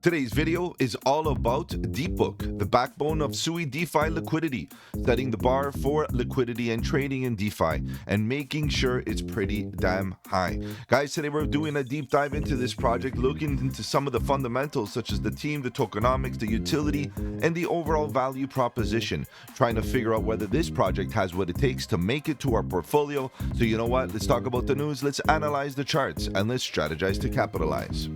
Today's video is all about DeepBook, the backbone of Sui DeFi liquidity, setting the bar for liquidity and trading in DeFi, and making sure it's pretty damn high. Guys, today we're doing a deep dive into this project, looking into some of the fundamentals such as the team, the tokenomics, the utility, and the overall value proposition, trying to figure out whether this project has what it takes to make it to our portfolio. So you know what? Let's talk about the news, let's analyze the charts, and let's strategize to capitalize.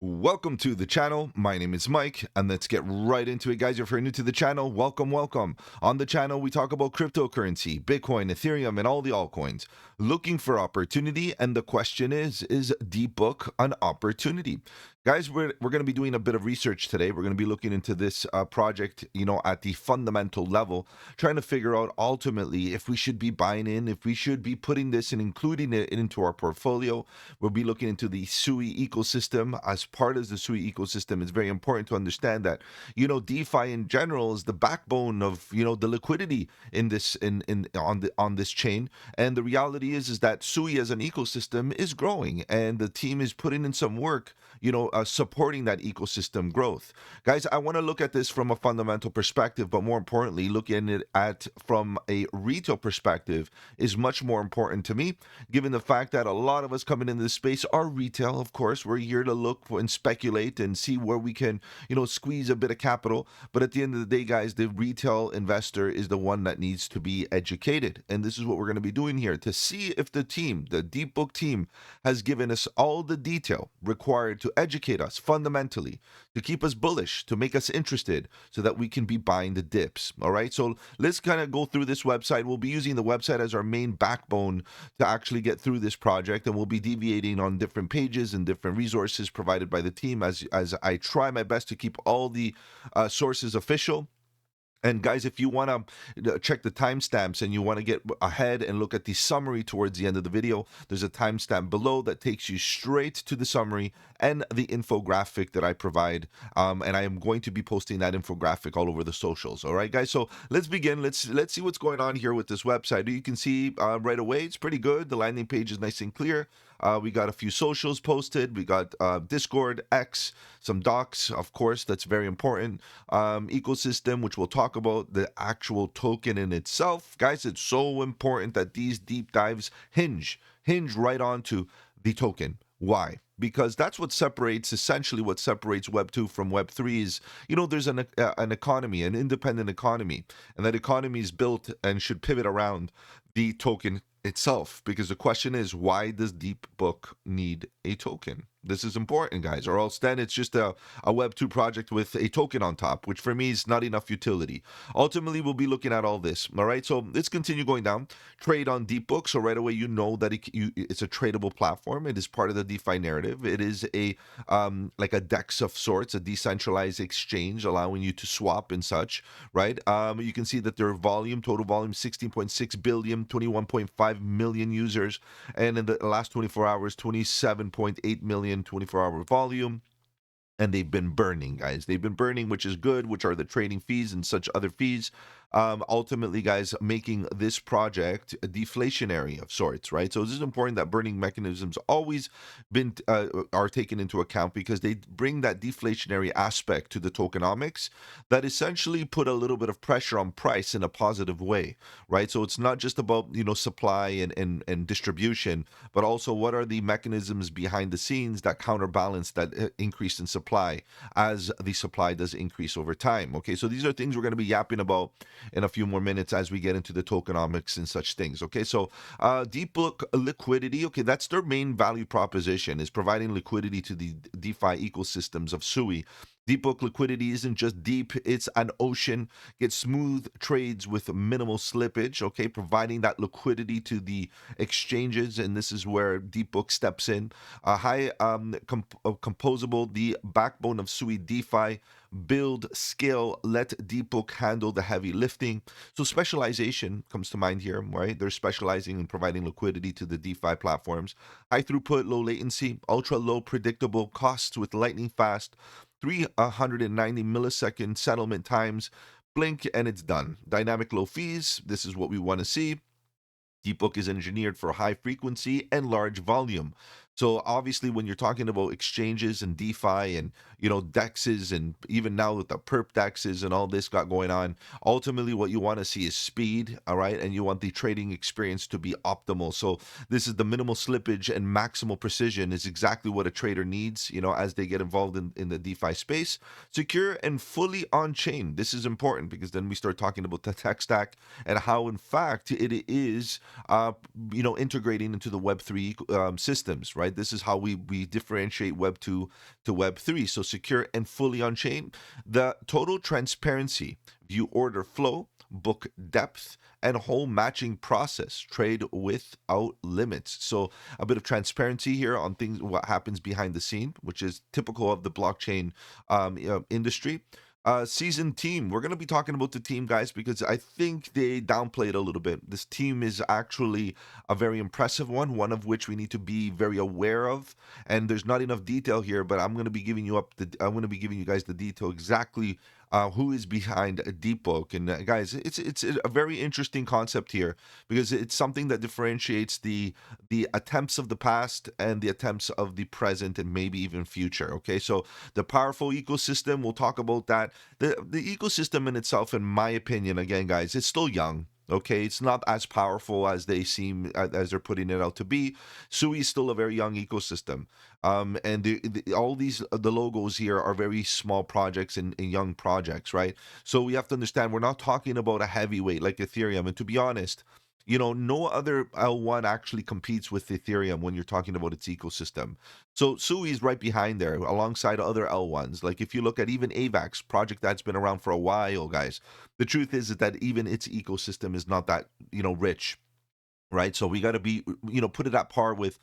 Welcome to the channel. My name is Mike, and let's get right into it, guys. If you're new to the channel, welcome. On the channel, we talk about cryptocurrency, Bitcoin, Ethereum, and all the altcoins. Looking for opportunity, and the question is DeepBook an opportunity? Guys, we're going to be doing a bit of research today. We're going to be looking into this project, at the fundamental level, trying to figure out ultimately if we should be buying in, if we should be putting this and including it into our portfolio. We'll be looking into the Sui ecosystem. As part of the Sui ecosystem, it's very important to understand that, DeFi in general is the backbone of, the liquidity in this on this chain. And the reality is that Sui as an ecosystem is growing, and the team is putting in some work, supporting that ecosystem growth. Guys, I want to look at this from a fundamental perspective, but more importantly, looking at from a retail perspective is much more important to me, given the fact that a lot of us coming into this space are retail. Of course, we're here to look for and speculate and see where we can, squeeze a bit of capital. But at the end of the day, guys, the retail investor is the one that needs to be educated. And this is what we're going to be doing here to see if the team, the DeepBook team, has given us all the detail required to educate us fundamentally, to keep us bullish, to make us interested, so that we can be buying the dips. All right, so let's kind of go through this website. We'll be using the website as our main backbone to actually get through this project, and we'll be deviating on different pages and different resources provided by the team as I try my best to keep all the sources official. And guys, if you want to check the timestamps and you want to get ahead and look at the summary towards the end of the video, there's a timestamp below that takes you straight to the summary and the infographic that I provide. And I am going to be posting that infographic all over the socials. All right, guys. So let's begin. Let's see what's going on here with this website. You can see right away it's pretty good. The landing page is nice and clear. We got a few socials posted. We got Discord, X, some docs, of course, that's very important. Ecosystem, which we'll talk about, the actual token in itself. Guys, it's so important that these deep dives hinge right onto the token. Why? Because that's what separates, essentially what separates Web 2 from Web 3 is, there's an economy, an independent economy, and that economy is built and should pivot around the token itself. Because the question is, why does DeepBook need a token? This is important, guys, or else then it's just a Web 2 project with a token on top, which for me is not enough utility. Ultimately, we'll be looking at all this. All right, so let's continue going down. Trade on DeepBook. So right away, that it's a tradable platform. It is part of the DeFi narrative. It is a like a DEX of sorts, a decentralized exchange, allowing you to swap and such. Right. You can see that their total volume, 16.6 billion, 21.5 million users, and in the last 24 hours, 27.8 million 24-hour volume. And they've been burning, guys. They've been burning, which is good, which are the trading fees and such other fees. Ultimately, guys, making this project deflationary of sorts, right? So this is important that burning mechanisms always are taken into account, because they bring that deflationary aspect to the tokenomics that essentially put a little bit of pressure on price in a positive way, right? So it's not just about, supply and distribution, but also what are the mechanisms behind the scenes that counterbalance that increase in supply as the supply does increase over time. Okay, so these are things we're going to be yapping about in a few more minutes as we get into the tokenomics and such things. Okay, so DeepBook liquidity, okay, that's their main value proposition, is providing liquidity to the DeFi ecosystems of Sui. DeepBook liquidity isn't just deep, it's an ocean. Get smooth trades with minimal slippage, okay, providing that liquidity to the exchanges, and this is where DeepBook steps in. High composable, the backbone of Sui DeFi. Build, scale, let DeepBook handle the heavy lifting. So specialization comes to mind here, right? They're specializing in providing liquidity to the DeFi platforms. High throughput, low latency, ultra low predictable costs with lightning fast, 390 millisecond settlement times, blink and it's done. Dynamic low fees, this is what we want to see. DeepBook is engineered for high frequency and large volume. So obviously, when you're talking about exchanges and DeFi and dexes, and even now with the perp dexes and all this got going on, ultimately what you want to see is speed, all right, and you want the trading experience to be optimal. So this is the minimal slippage and maximal precision is exactly what a trader needs, as they get involved in the DeFi space. Secure and fully on chain. This is important because then we start talking about the tech stack and how, in fact, it is integrating into the Web3 systems, right? This is how we differentiate Web2 to Web3. So secure and fully on chain. The total transparency, view order flow, book depth, and whole matching process, trade without limits. So a bit of transparency here on things, what happens behind the scene, which is typical of the blockchain industry. Seasoned team. We're going to be talking about the team, guys, because I think they downplayed a little bit. This team is actually a very impressive one of which we need to be very aware of. And there's not enough detail here, but I'm going to be giving you guys the detail exactly who is behind DeepBook. And guys, it's a very interesting concept here because it's something that differentiates the attempts of the past and the attempts of the present and maybe even future. Okay, so the powerful ecosystem, we'll talk about that. The ecosystem in itself, in my opinion, again, guys, it's still young. Okay, it's not as powerful as they seem as they're putting it out to be. Sui is still a very young ecosystem, and all these the logos here are very small projects and young projects, right? So we have to understand we're not talking about a heavyweight like Ethereum, and to be honest, no other L1 actually competes with Ethereum when you're talking about its ecosystem. So Sui is right behind there alongside other L1s. Like if you look at even AVAX, project that's been around for a while, guys, the truth is that even its ecosystem is not that, rich, right? So we got to be put it at par with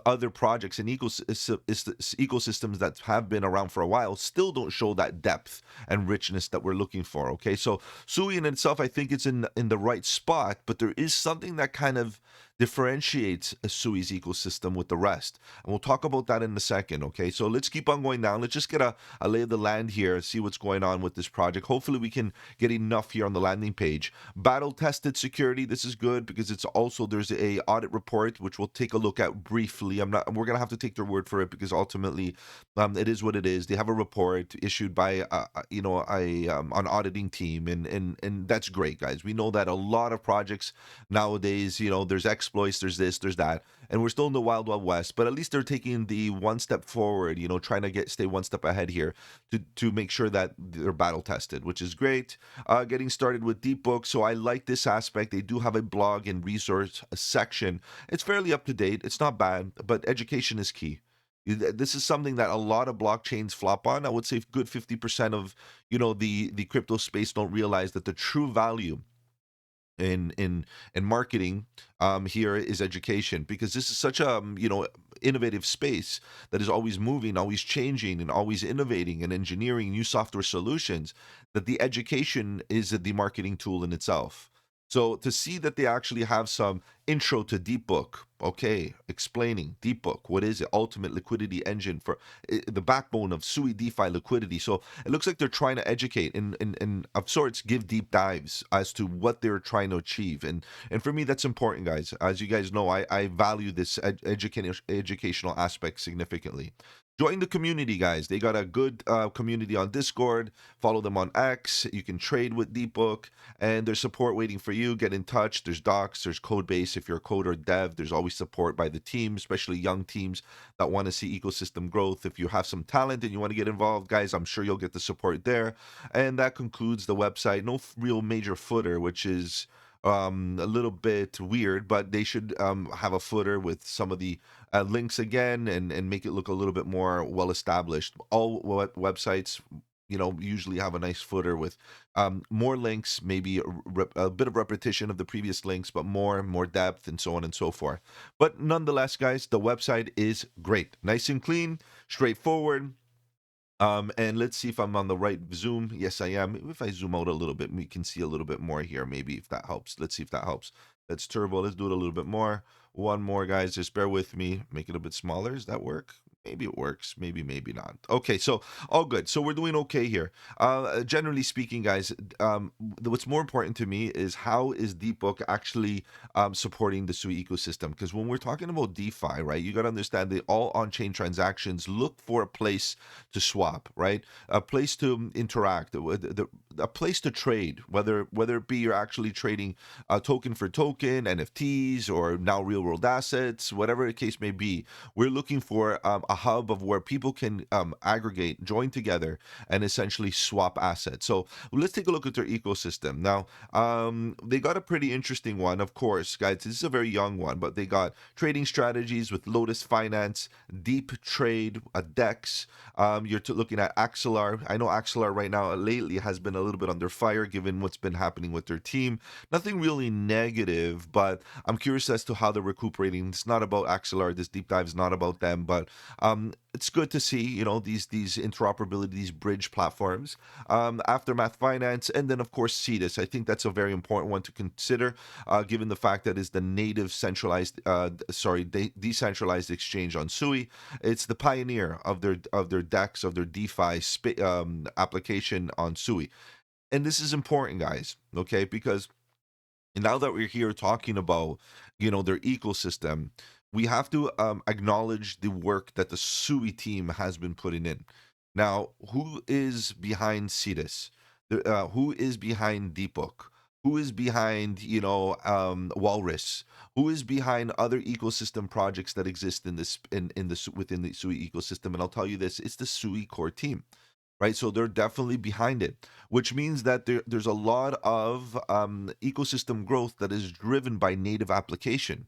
other projects and ecosystems that have been around for a while, still don't show that depth and richness that we're looking for. Okay, so Sui in itself, I think it's in the right spot, but there is something that kind of differentiates a Sui's ecosystem with the rest, and we'll talk about that in a second. Okay, so let's keep on going down. Let's just get a lay of the land here, see what's going on with this project. Hopefully we can get enough here on the landing page. Battle tested security, this is good because it's also there's a audit report which we'll take a look at briefly. We're gonna have to take their word for it because ultimately it is what it is. They have a report issued by an auditing team, and that's great, guys. We know that a lot of projects nowadays, there's exploits, there's this, there's that, and we're still in the wild west, but at least they're taking the one step forward, trying to stay one step ahead here to make sure that they're battle tested, which is great. Getting started with DeepBook, so I like this aspect. They do have a blog and resource section. It's fairly up to date, it's not bad, but education is key. This is something that a lot of blockchains flop on. I would say good 50% of the crypto space don't realize that the true value in marketing here is education, because this is such a innovative space that is always moving, always changing, and always innovating and engineering new software solutions, that the education is the marketing tool in itself. So to see that they actually have some intro to DeepBook, okay, explaining DeepBook, what is it? Ultimate liquidity engine for the backbone of Sui DeFi liquidity. So it looks like they're trying to educate and of sorts give deep dives as to what they're trying to achieve. And for me, that's important, guys. As you guys know, I value this educational aspect significantly. Join the community, guys. They got a good community on Discord. Follow them on X. You can trade with DeepBook, and there's support waiting for you. Get in touch. There's docs, there's code base. If you're a coder or dev, there's always support by the team, especially young teams that want to see ecosystem growth. If you have some talent and you want to get involved, guys, I'm sure you'll get the support there. And that concludes the website. No real major footer, which is a little bit weird, but they should have a footer with some of the links again, and make it look a little bit more well established. All websites usually have a nice footer with more links, maybe a bit of repetition of the previous links, but more depth and so on and so forth. But nonetheless, guys, the website is great, nice and clean, straightforward. And let's see if I'm on the right zoom. Yes, I am. If I zoom out a little bit, we can see a little bit more here, maybe, if that helps. Let's see if that helps. Let's turbo. Let's do it a little bit more. One more, guys. Just bear with me. Make it a bit smaller. Does that work? Maybe it works, maybe not. Okay, so all good. So we're doing okay here. Generally speaking, guys, what's more important to me is how is DeepBook actually supporting the SUI ecosystem? Because when we're talking about DeFi, right, you got to understand that all on-chain transactions look for a place to swap, right? A place to interact, a place to trade, whether it be you're actually trading token for token, NFTs, or now real-world assets, whatever the case may be. We're looking for a hub of where people can aggregate, join together, and essentially swap assets. So let's take a look at their ecosystem. Now, they got a pretty interesting one, of course, guys. This is a very young one, but they got trading strategies with Lotus Finance, Deep Trade, a DEX. You're looking at Axelar. I know Axelar right now, lately, has been a little bit under fire given what's been happening with their team. Nothing really negative, but I'm curious as to how they're recuperating. It's not about Axelar. This deep dive is not about them, but it's good to see, these interoperability, these bridge platforms. Aftermath Finance, and then of course Cetus. I think that's a very important one to consider, given the fact that it's the native decentralized exchange on SUI. It's the pioneer of their DEX, of their DeFi application on SUI. And this is important, guys, okay? Because now that we're here talking about, their ecosystem, we have to acknowledge the work that the SUI team has been putting in. Now, who is behind Cetus? Who is behind DeepBook? Who is behind, Walrus? Who is behind other ecosystem projects that exist within the SUI ecosystem? And I'll tell you this: it's the SUI core team, right? So they're definitely behind it, which means that there's a lot of ecosystem growth that is driven by native application.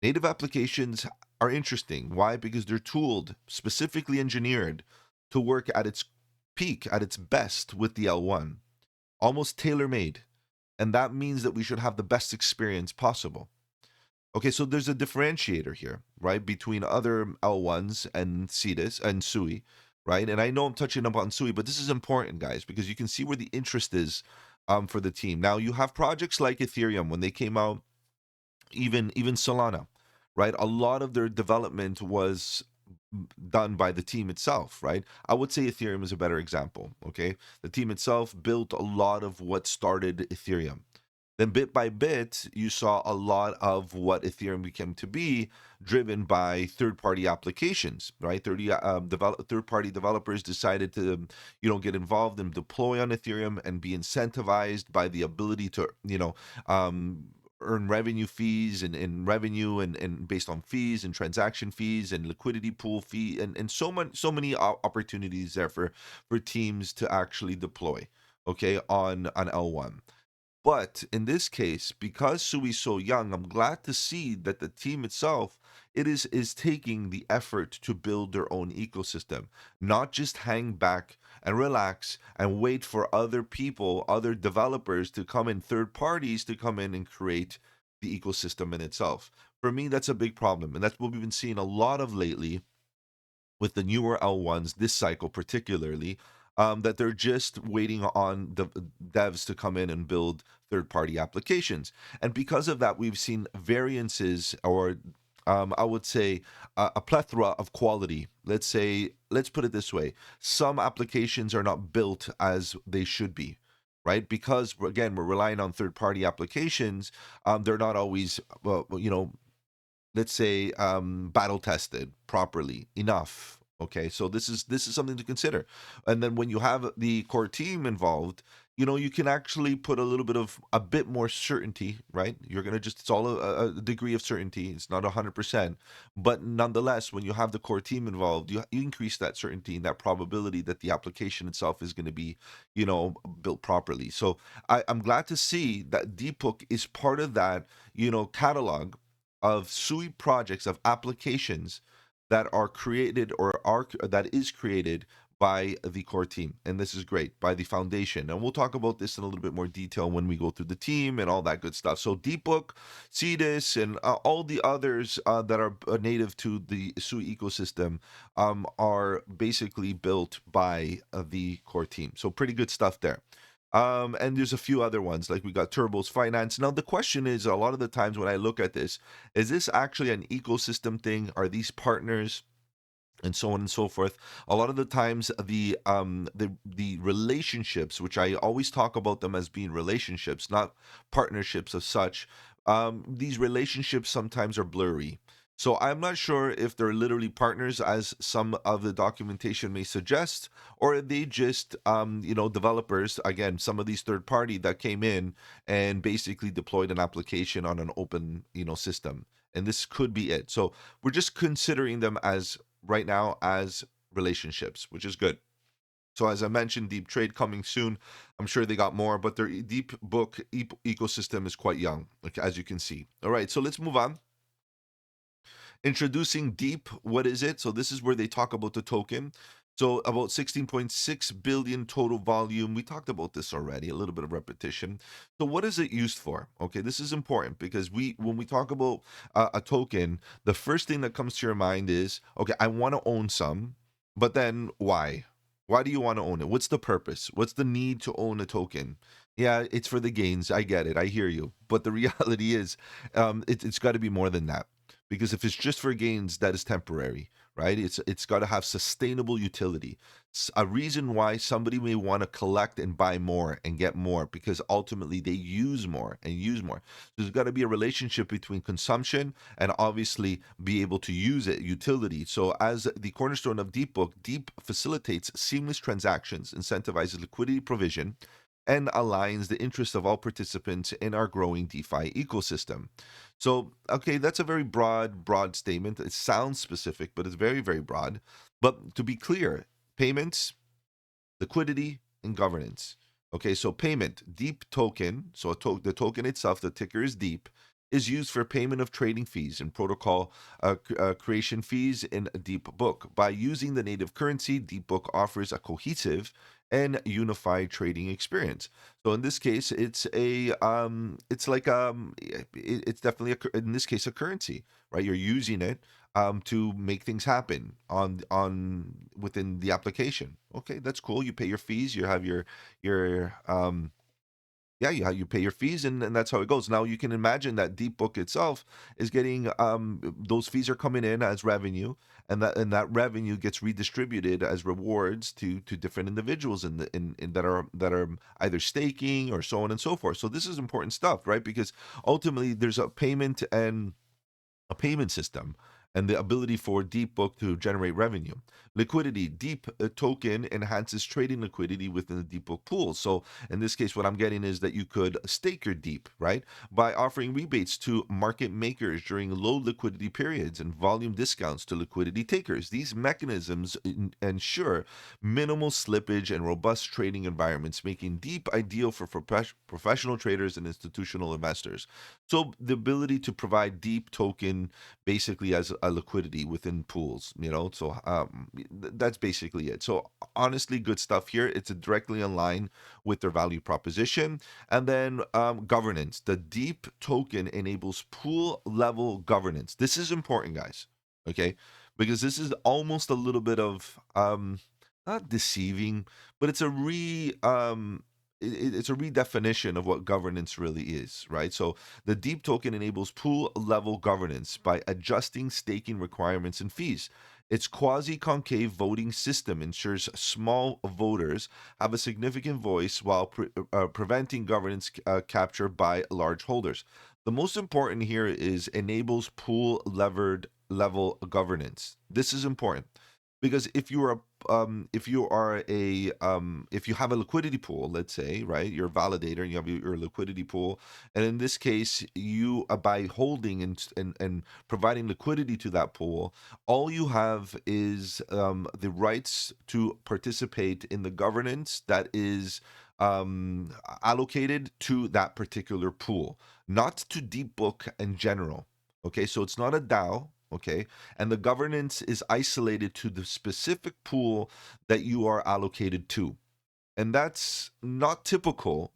Native applications are interesting. Why? Because they're tooled, specifically engineered to work at its peak, at its best with the L1, almost tailor made. And that means that we should have the best experience possible. Okay, so there's a differentiator here, right, between other L1s and Cetus and SUI, right? And I know I'm touching up on SUI, but this is important, guys, because you can see where the interest is for the team. Now, you have projects like Ethereum when they came out, even Solana, right? A lot of their development was done by the team itself, right? I would say Ethereum is a better example, okay? The team itself built a lot of what started Ethereum. Then bit by bit, you saw a lot of what Ethereum became to be driven by third-party applications, right? Third-party developers decided to, get involved and deploy on Ethereum and be incentivized by the ability to, earn revenue fees and revenue and based on fees and transaction fees and liquidity pool fee and so many opportunities there for teams to actually deploy, okay, on L1. But in this case, because Sui's so young, I'm glad to see that the team itself is taking the effort to build their own ecosystem, not just hang back and relax and wait for other people, other developers to come in, third parties to come in and create the ecosystem in itself. For me, that's a big problem, and that's what we've been seeing a lot of lately with the newer L1s this cycle particularly, that they're just waiting on the devs to come in and build third-party applications. And because of that, we've seen variances or I would say a plethora of quality. Let's put it this way: some applications are not built as they should be, right? Because again, we're relying on third-party applications. They're not always, well, let's say battle tested properly enough. Okay, so this is something to consider. And then when you have the core team involved, you can actually put a bit more certainty, right? You're gonna just It's all a degree of certainty. It's not 100%, but nonetheless, when you have the core team involved, you increase that certainty and that probability that the application itself is going to be, built properly. So I'm glad to see that DeepBook is part of that, catalog of SUI projects, of applications that are created or are that is created by the core team. And this is great, by the foundation. And we'll talk about this in a little bit more detail when we go through the team and all that good stuff. So DeepBook, Cetus, and all the others that are native to the SUI ecosystem are basically built by the core team. So pretty good stuff there. And there's a few other ones, like we got Turbos Finance. Now, the question is, a lot of the times when I look at this, is this actually an ecosystem thing? Are these partners? and so on and so forth. A lot of the times, the relationships, which I always talk about them as being relationships, not partnerships as such, these relationships sometimes are blurry. So I'm not sure if they're literally partners, as some of the documentation may suggest, or are they just developers, again, some of these third party that came in and basically deployed an application on an open system. And this could be it. So we're just considering them as right now as relationships, which is good. So as I mentioned, Deep Trade coming soon. I'm sure they got more, but their DeepBook ecosystem is quite young, like, as you can see. All right, so let's move on. Introducing Deep, what is it? So this is where they talk about the token. So about 16.6 billion total volume. We talked about this already, a little bit of repetition. So what is it used for? Okay, this is important because when we talk about a token, the first thing that comes to your mind is, okay, I want to own some, but then why? Why do you want to own it? What's the purpose? What's the need to own a token? Yeah, it's for the gains. I get it. I hear you. But the reality is, it's got to be more than that, because if it's just for gains, that is temporary, right? It's got to have sustainable utility. A reason why somebody may want to collect and buy more and get more, because ultimately they use more and use more. So there's got to be a relationship between consumption and obviously be able to use it, utility. So as the cornerstone of DeepBook, Deep facilitates seamless transactions, incentivizes liquidity provision, and aligns the interests of all participants in our growing DeFi ecosystem. So, okay, that's a very broad statement. It sounds specific, but it's very, very broad. But to be clear, payments, liquidity, and governance. Okay, so payment, Deep token, so the token itself, the ticker is Deep, is used for payment of trading fees and protocol creation fees in DeepBook. By using the native currency, DeepBook offers a cohesive and unified trading experience. So in this case, it's definitely in this case a currency, right? You're using it to make things happen on within the application. Okay, that's cool. You pay your fees. You have your yeah, you pay your fees, and that's how it goes. Now you can imagine that DeepBook itself is getting those fees are coming in as revenue, and that revenue gets redistributed as rewards to different individuals in that are either staking or so on and so forth. So this is important stuff, right? Because ultimately there's a payment system and the ability for DeepBook to generate revenue. Liquidity, Deep token enhances trading liquidity within the DeepBook pool. So in this case, what I'm getting is that you could stake your Deep, right? By offering rebates to market makers during low liquidity periods and volume discounts to liquidity takers. These mechanisms ensure minimal slippage and robust trading environments, making Deep ideal for professional traders and institutional investors. So the ability to provide Deep token basically as a liquidity within pools, so that's basically it. So honestly, good stuff here. It's directly in line with their value proposition. And then governance. The Deep token enables pool level governance. This is important, guys. Okay, because this is almost a little bit of not deceiving, but it's a redefinition of what governance really is, right? So the Deep token enables pool level governance by adjusting staking requirements and fees. Its quasi concave voting system ensures small voters have a significant voice while preventing governance capture by large holders. The most important here is enables pool levered level governance. This is important because if you have a liquidity pool, let's say, right, you're a validator and you have your liquidity pool, and in this case you by holding and providing liquidity to that pool, all you have is the rights to participate in the governance that is allocated to that particular pool, not to DeepBook in general. Okay, so it's not a DAO. Okay, and the governance is isolated to the specific pool that you are allocated to. And that's not typical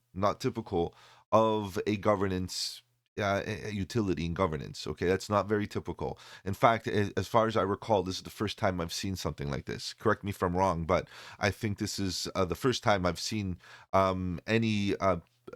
of a governance utility in governance. Okay, that's not very typical. In fact, as far as I recall, this is the first time I've seen something like this. Correct me if I'm wrong, but I think this is the first time I've seen any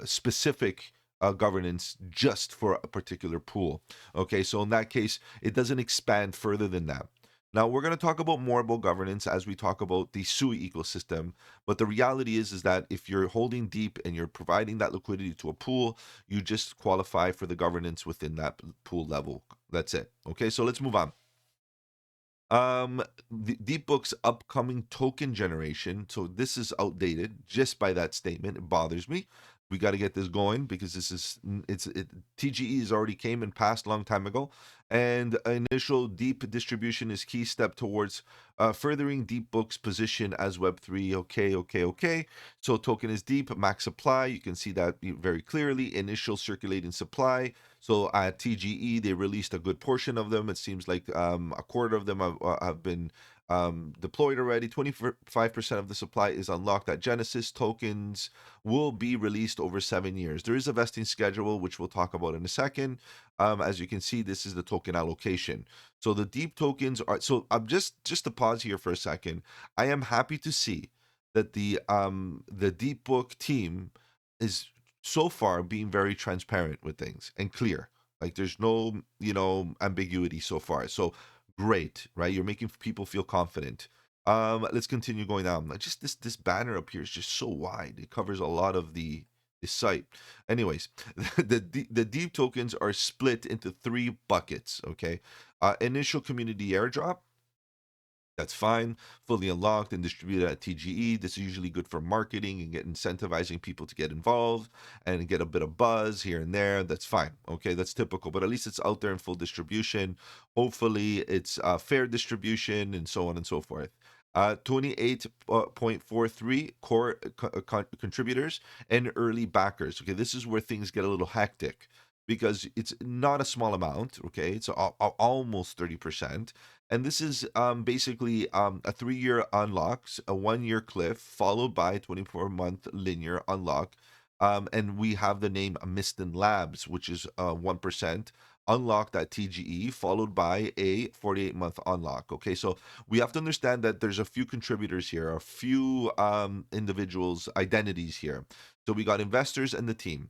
specific governance just for a particular pool. Okay, so in that case, it doesn't expand further than that. Now we're going to talk about more about governance as we talk about the SUI ecosystem. But the reality is that if you're holding deep and you're providing that liquidity to a pool, you just qualify for the governance within that pool level. That's it. Okay, so let's move on. The DeepBook's upcoming token generation. So this is outdated just by that statement. It bothers me. We got to get this going because this is TGE has already came and passed a long time ago, and initial deep distribution is key step towards furthering DeepBook's position as Web3. Okay, okay, okay. So token is deep, max supply. You can see that very clearly. Initial circulating supply. So at TGE, they released a good portion of them. It seems like a quarter of them have been deployed already. 25% of the supply is unlocked at Genesis. Tokens will be released over 7 years. There is a vesting schedule, which we'll talk about in a second. As you can see, this is the token allocation. So the deep tokens are. So I'm just to pause here for a second. I am happy to see that the DeepBook team is so far being very transparent with things and clear. Like there's no, ambiguity so far. So great, right? You're making people feel confident. Let's continue going down. Like just this banner up here is just so wide. It covers a lot of the site. Anyways, the deep tokens are split into three buckets. Okay, initial community airdrop. That's fine. Fully unlocked and distributed at TGE. This is usually good for marketing and get incentivizing people to get involved and get a bit of buzz here and there. That's fine. Okay, that's typical. But at least it's out there in full distribution. Hopefully, it's fair distribution and so on and so forth. 28.43 core contributors and early backers. Okay, this is where things get a little hectic because it's not a small amount. Okay, it's almost 30%. And this is basically a 3 year unlocks, a 1 year cliff, followed by 24-month linear unlock. And we have the name Miston Labs, which is 1% unlocked at TGE, followed by a 48-month unlock. Okay, so we have to understand that there's a few contributors here, a few individuals, identities here. So we got investors and the team.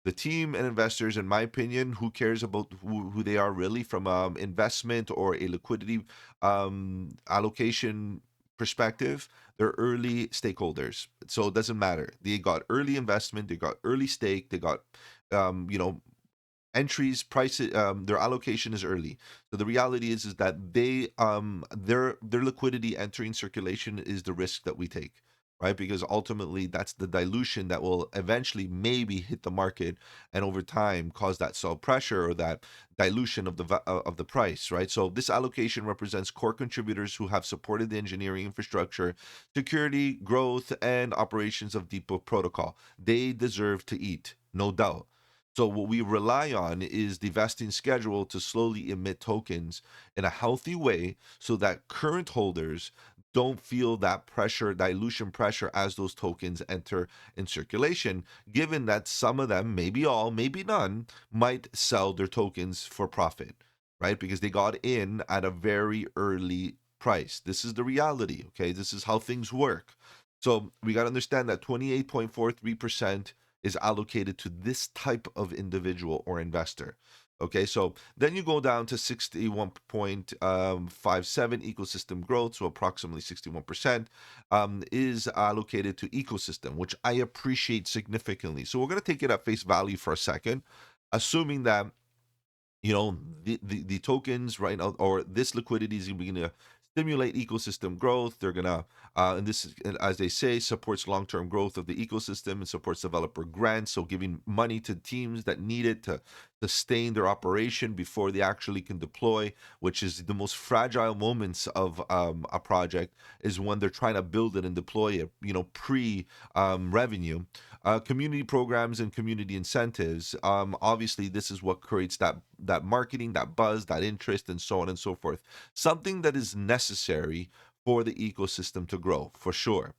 The team and investors, in my opinion, who cares about who they are really from investment or a liquidity allocation perspective? They're early stakeholders, so it doesn't matter. They got early investment, they got early stake, they got um, you know entries, prices. Their allocation is early. So the reality is that their liquidity entering circulation is the risk that we take, right? Because ultimately that's the dilution that will eventually maybe hit the market and over time cause that sell pressure or that dilution of the price, right? So this allocation represents core contributors who have supported the engineering infrastructure, security, growth, and operations of DeepBook protocol. They deserve to eat, no doubt. So what we rely on is the vesting schedule to slowly emit tokens in a healthy way so that current holders don't feel that pressure, dilution pressure as those tokens enter in circulation, given that some of them, maybe all, maybe none, might sell their tokens for profit, right? Because they got in at a very early price. This is the reality, okay? This is how things work. So we got to understand that 28.43% is allocated to this type of individual or investor. Okay, so then you go down to 61.57 ecosystem growth, so approximately 61% is allocated to ecosystem, which I appreciate significantly. So we're going to take it at face value for a second, assuming that the tokens right now or this liquidity is going to stimulate ecosystem growth. They're gonna and this is, as they say, supports long-term growth of the ecosystem and supports developer grants, so giving money to teams that need it to sustain their operation before they actually can deploy, which is the most fragile moments of a project, is when they're trying to build it and deploy it, pre revenue. Community programs and community incentives. Obviously, this is what creates that marketing, that buzz, that interest, and so on and so forth. Something that is necessary for the ecosystem to grow, for sure.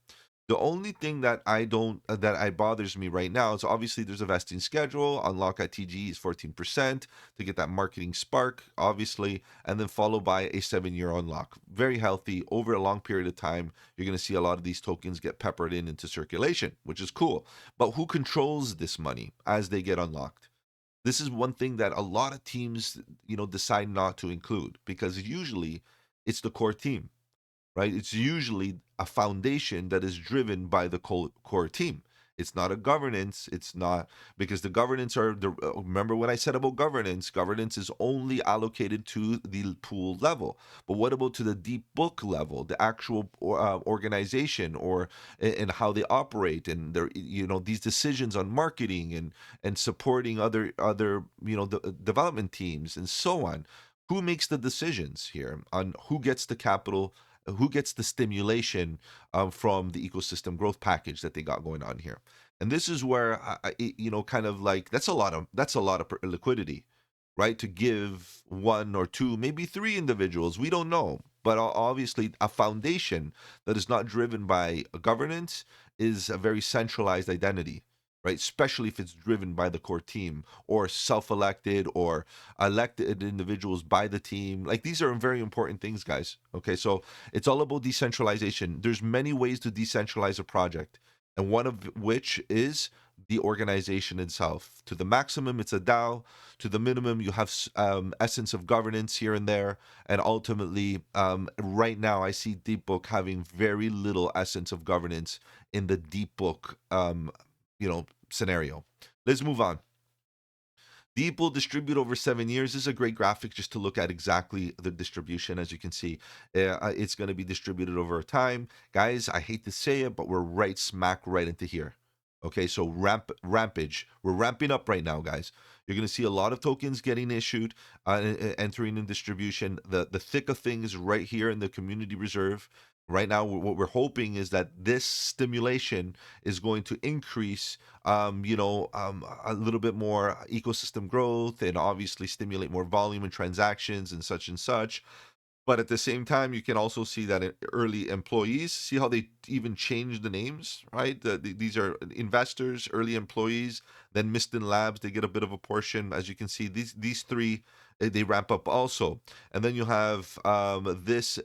The only thing that I don't that I bothers me right now is obviously there's a vesting schedule. Unlock at TG is 14% to get that marketing spark, obviously, and then followed by a 7 year unlock. Very healthy over a long period of time. You're going to see a lot of these tokens get peppered into circulation, which is cool. But who controls this money as they get unlocked? This is one thing that a lot of teams, decide not to include because usually It's the core team, right? It's usually a foundation that is driven by the core team. It's not a governance. It's not, because the governance are the. Remember what I said about governance? Governance is only allocated to the pool level. But what about to the deep book level, the actual organization, or and how they operate, and their, these decisions on marketing and supporting other development teams and so on. Who makes the decisions here on who gets the capital, who gets the stimulation from the ecosystem growth package that they got going on here? And this is where kind of like that's a lot of liquidity, right? To give one or two, maybe three individuals, we don't know. But obviously, a foundation that is not driven by a governance is a very centralized identity, right? Especially if it's driven by the core team or self-elected or elected individuals by the team. Like, these are very important things, guys. Okay, so it's all about decentralization. There's many ways to decentralize a project, and one of which is the organization itself. To the maximum, it's a DAO. To the minimum, you have essence of governance here and there. And ultimately, right now, I see DeepBook having very little essence of governance in the DeepBook, scenario. Let's move on. Deep will distribute over 7 years. This is a great graphic just to look at exactly the distribution. As you can see, it's going to be distributed over time. Guys, I hate to say it, but we're right smack right into here. Okay, so rampage. We're ramping up right now, guys. You're going to see a lot of tokens getting issued, entering in distribution. The thick of things right here in the community reserve. Right now, what we're hoping is that this stimulation is going to increase, a little bit more ecosystem growth, and obviously stimulate more volume and transactions and such and such. But at the same time, you can also see that early employees, see how they even changed the names, right? These are investors, early employees, then Miston Labs, they get a bit of a portion. As you can see, these three, they ramp up also. And then you have this,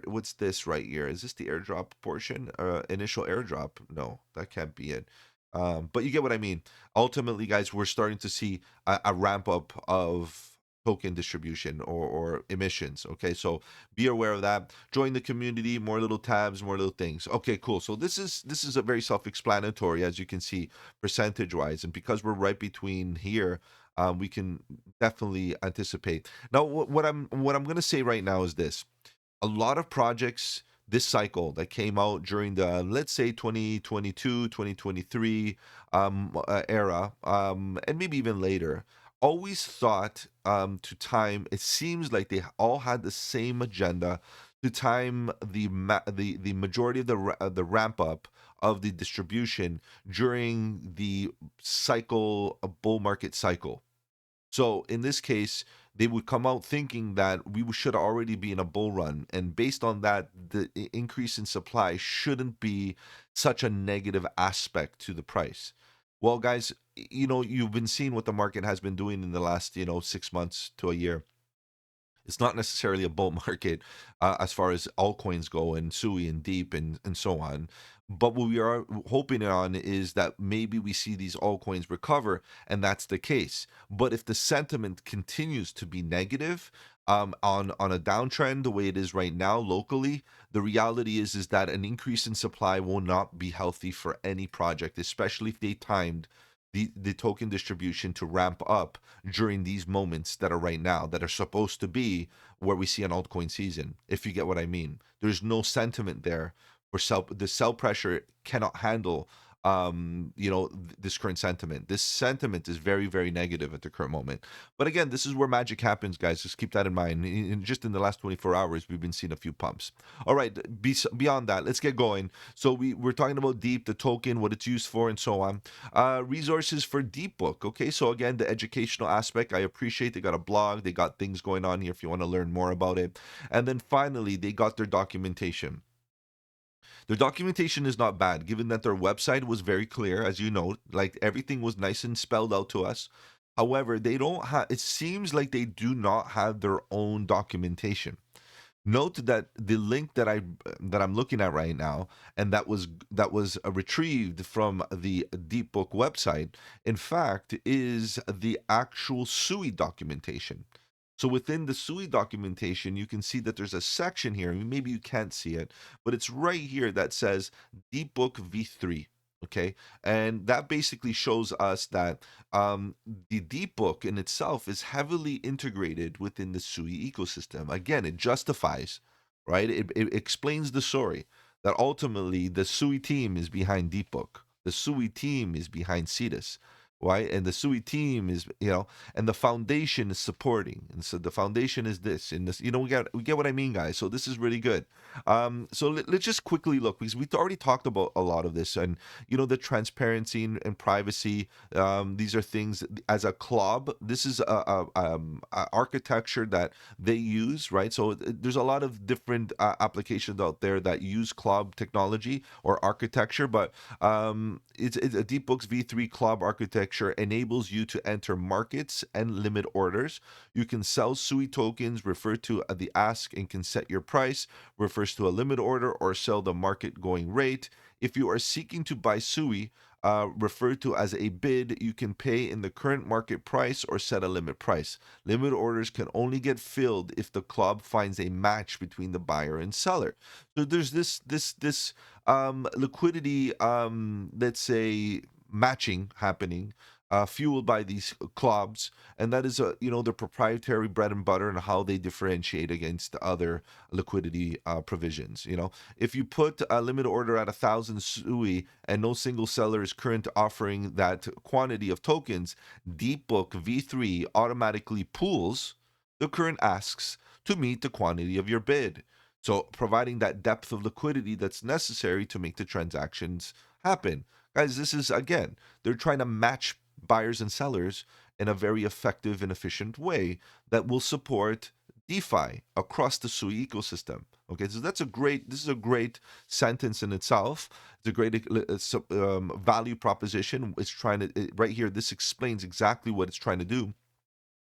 what's this right here? Is this the airdrop portion? Initial airdrop? No, that can't be it. But you get what I mean. Ultimately, guys, we're starting to see a ramp up of token distribution or emissions. Okay, so be aware of that. Join the community, more little tabs, more little things. Okay, cool. So this is a very self-explanatory, as you can see, percentage wise, and because we're right between here, we can definitely anticipate. Now, what I'm going to say right now is this: a lot of projects this cycle that came out during the, let's say, 2022 2023 era, and maybe even later, always thought, to time, it seems like they all had the same agenda to time the majority of the ramp up of the distribution during the cycle, a bull market cycle. So in this case, they would come out thinking that we should already be in a bull run, and based on that, the increase in supply shouldn't be such a negative aspect to the price. Well, guys, you've been seeing what the market has been doing in the last, 6 months to a year. It's not necessarily a bull market, as far as altcoins go, and SUI and Deep and so on. But what we are hoping on is that maybe we see these altcoins recover, and that's the case. But if the sentiment continues to be negative, on a downtrend the way it is right now locally, the reality is that an increase in supply will not be healthy for any project, especially if they timed the token distribution to ramp up during these moments that are right now, that are supposed to be where we see an altcoin season, if you get what I mean. There's no sentiment there for the sell pressure cannot handle, this current sentiment. This sentiment is very, very negative at the current moment. But again, this is where magic happens, guys. Just keep that in mind. Just in the last 24 hours, we've been seeing a few pumps. All right, beyond that, let's get going. So we're talking about Deep, the token, what it's used for, and so on. Resources for DeepBook. Okay, so again, the educational aspect, I appreciate. They got a blog, they got things going on here if you want to learn more about it. And then finally, they got their documentation. Their documentation is not bad, given that their website was very clear, as you know, like everything was nice and spelled out to us. However, they don't have, it seems like they do not have their own documentation. Note that the link that I'm looking at right now, and that was retrieved from the DeepBook website, in fact, is the actual SUI documentation. So within the SUI documentation, you can see that there's a section here, and maybe you can't see it, but it's right here that says DeepBook v3. Okay, and that basically shows us that the DeepBook in itself is heavily integrated within the SUI ecosystem. Again, it justifies, right? It explains the story that ultimately the SUI team is behind DeepBook. The SUI team is behind Cetus, right? And the SUI team is, and the foundation is supporting. And so the foundation is this, and this, we get what I mean, guys. So this is really good. So let's just quickly look, because we've already talked about a lot of this, and the transparency and privacy. These are things as a club. This is a architecture that they use, right? So there's a lot of different applications out there that use club technology or architecture, but it's a DeepBook's V3 club architecture enables you to enter markets and limit orders. You can sell SUI tokens, refer to the ask and can set your price, refers to a limit order, or sell the market going rate. If you are seeking to buy SUI, referred to as a bid, you can pay in the current market price or set a limit price. Limit orders can only get filled if the club finds a match between the buyer and seller. So there's this liquidity, let's say, matching happening, fueled by these clubs, and that is the proprietary bread and butter and how they differentiate against the other liquidity provisions. If you put a limit order at 1,000 SUI and no single seller is current offering that quantity of tokens, DeepBook V3 automatically pools the current asks to meet the quantity of your bid. So providing that depth of liquidity that's necessary to make the transactions happen. Guys, this is, again, they're trying to match buyers and sellers in a very effective and efficient way that will support DeFi across the SUI ecosystem. Okay, so this is a great sentence in itself. It's a great value proposition. It's trying to, right here, this explains exactly what it's trying to do,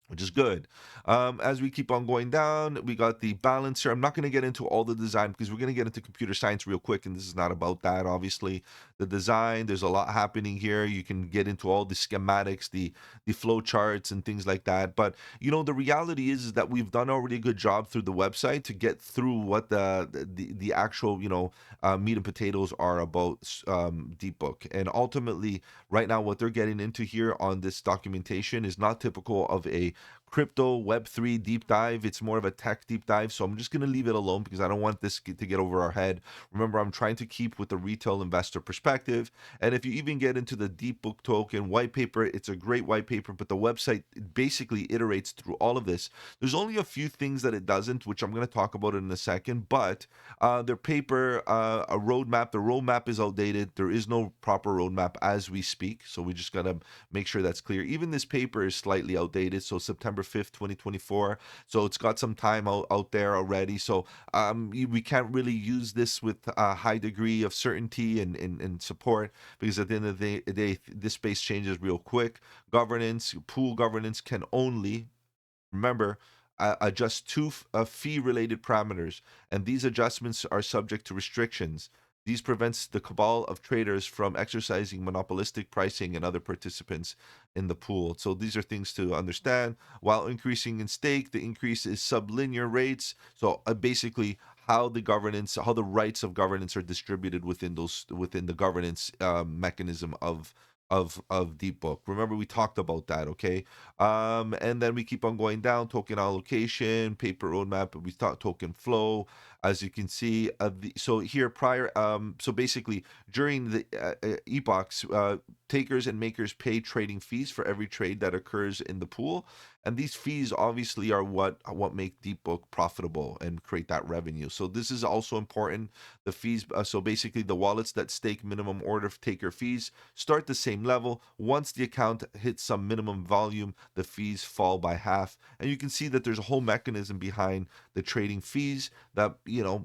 which is good. As we keep on going down, we got the balancer. I'm not going to get into all the design because we're going to get into computer science real quick, and this is not about that, obviously. The design, there's a lot happening here. You can get into all the schematics, the flow charts, and things like that. But the reality is that we've done already a good job through the website to get through what the actual meat and potatoes are about DeepBook. And ultimately, right now, what they're getting into here on this documentation is not typical of a crypto Web3 deep dive. It's more of a tech deep dive. So I'm just going to leave it alone because I don't want this to get over our head. Remember, I'm trying to keep with the retail investor perspective. And if you even get into the DeepBook token white paper, it's a great white paper, but the website basically iterates through all of this. There's only a few things that it doesn't, which I'm going to talk about in a second, but their paper, a roadmap, the roadmap is outdated. There is no proper roadmap as we speak. So we just got to make sure that's clear. Even this paper is slightly outdated. So September 5th, 2024. So it's got some time out there already. So we can't really use this with a high degree of certainty and support, because at the end of the day, this space changes real quick. Governance, pool governance can only, remember, adjust two fee-related parameters, and these adjustments are subject to restrictions. These prevents the cabal of traders from exercising monopolistic pricing and other participants in the pool. So these are things to understand. While increasing in stake, the increase is sublinear rates. So basically, how the rights of governance are distributed within the governance mechanism of DeepBook. Remember, we talked about that, okay? And then we keep on going down, token allocation, paper roadmap, we thought token flow, as you can see. So here so basically during the epochs, takers and makers pay trading fees for every trade that occurs in the pool. And these fees obviously are what make DeepBook profitable and create that revenue. So this is also important. The fees, so basically the wallets that stake minimum order taker fees start the same level. Once the account hits some minimum volume, the fees fall by half. And you can see that there's a whole mechanism behind the trading fees that,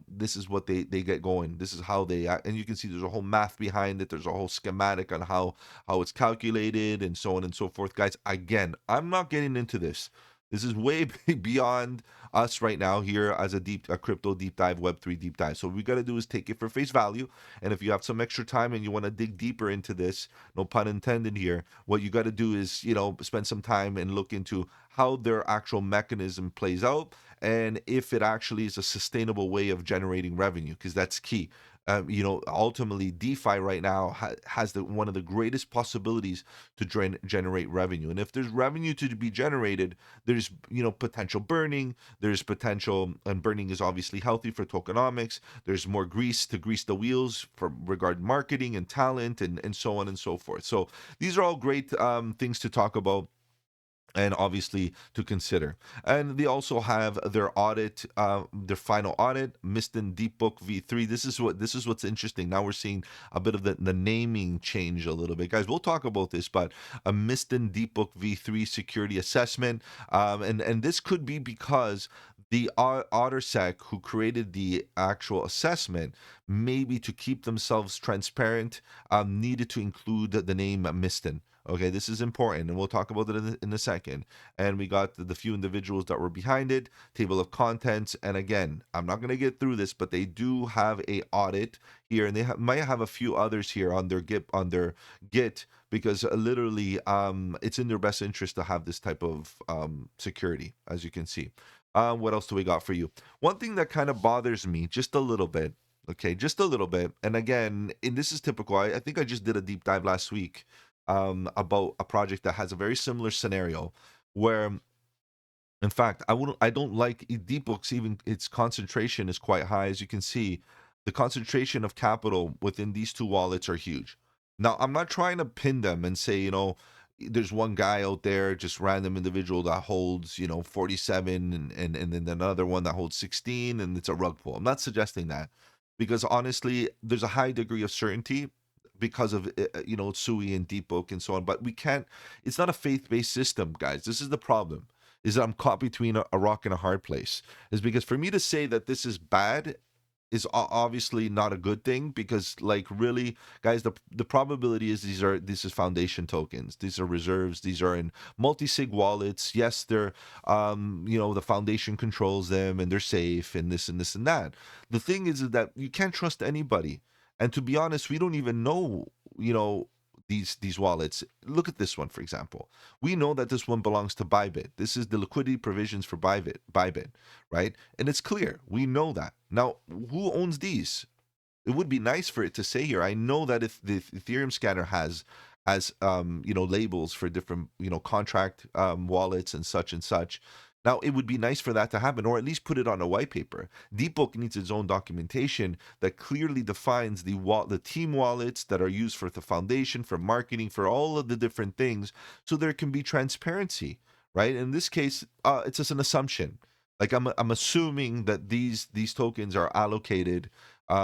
this is what they get going. This is how they act. And you can see there's a whole math behind it. There's a whole schematic on how it's calculated and so on and so forth. Guys, again, I'm not getting into this. This is way beyond us right now here as a crypto deep dive, Web3 deep dive. So what we got to do is take it for face value. And if you have some extra time and you want to dig deeper into this, no pun intended here, what you got to do is, spend some time and look into how their actual mechanism plays out and if it actually is a sustainable way of generating revenue, because that's key. Ultimately, DeFi right now has one of the greatest possibilities to generate revenue. And if there's revenue to be generated, there's potential burning. There's potential, and burning is obviously healthy for tokenomics. There's more grease to grease the wheels for regard marketing and talent and so on and so forth. So these are all great things to talk about and obviously to consider. And they also have their audit, their final audit, Miston DeepBook V3. This is what's interesting. Now we're seeing a bit of the naming change a little bit, guys. We'll talk about this, but a Miston DeepBook V3 security assessment, and this could be because the OtterSec who created the actual assessment, maybe to keep themselves transparent, needed to include the name Miston. Okay, this is important, and we'll talk about it in a second. And we got the few individuals that were behind it, table of contents, and again, I'm not going to get through this, but they do have a audit here, and they might have a few others here on their Git, because literally, it's in their best interest to have this type of security, as you can see. What else do we got for you? One thing that kind of bothers me just a little bit. Okay, just a little bit. And again, and this is typical. I think I just did a deep dive last week about a project that has a very similar scenario where, in fact, I don't like DeepBooks. Even its concentration is quite high. As you can see, the concentration of capital within these two wallets are huge. Now, I'm not trying to pin them and say, there's one guy out there, just random individual that holds, 47 and then another one that holds 16 and it's a rug pull. I'm not suggesting that, because honestly, there's a high degree of certainty because of Sui and DeepBook and so on. But we can't. It's not a faith-based system, guys. This is the problem. Is that I'm caught between a rock and a hard place. Is because for me to say that this is bad is obviously not a good thing, because like really, guys, the probability is this is foundation tokens, these are reserves, these are in multi-sig wallets. Yes, they're the foundation controls them and they're safe and this and this and that. The thing is that you can't trust anybody, and to be honest, we don't even know you know these wallets. Look at this one, for example. We know that this one belongs to Bybit. This is the liquidity provisions for Bybit, right? And it's clear. We know that. Now, who owns these? It would be nice for it to say here. I know that if the Ethereum scanner has labels for different contract wallets and such and such. Now it would be nice for that to happen, or at least put it on a white paper. DeepBook needs its own documentation that clearly defines the team wallets that are used for the foundation, for marketing, for all of the different things, so there can be transparency, right? In this case, it's just an assumption. Like I'm assuming that these tokens are allocated.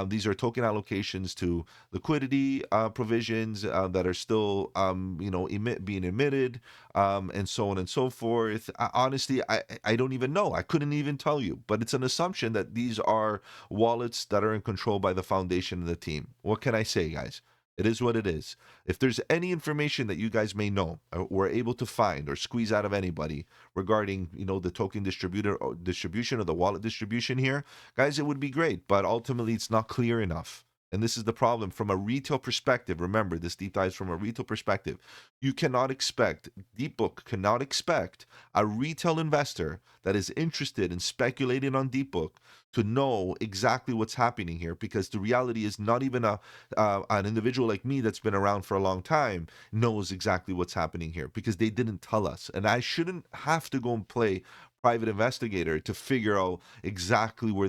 These are token allocations to liquidity provisions that are still, being emitted, and so on and so forth. Honestly, I don't even know. I couldn't even tell you. But it's an assumption that these are wallets that are in control by the foundation and the team. What can I say, guys? It is what it is. If there's any information that you guys may know or were able to find or squeeze out of anybody regarding, the token distributor or distribution or the wallet distribution here, guys, it would be great. But ultimately, it's not clear enough. And this is the problem from a retail perspective. Remember, this deep dive is from a retail perspective. You cannot expect, DeepBook cannot expect a retail investor that is interested in speculating on DeepBook to know exactly what's happening here, because the reality is not even an individual like me that's been around for a long time knows exactly what's happening here, because they didn't tell us. And I shouldn't have to go and play private investigator to figure out exactly who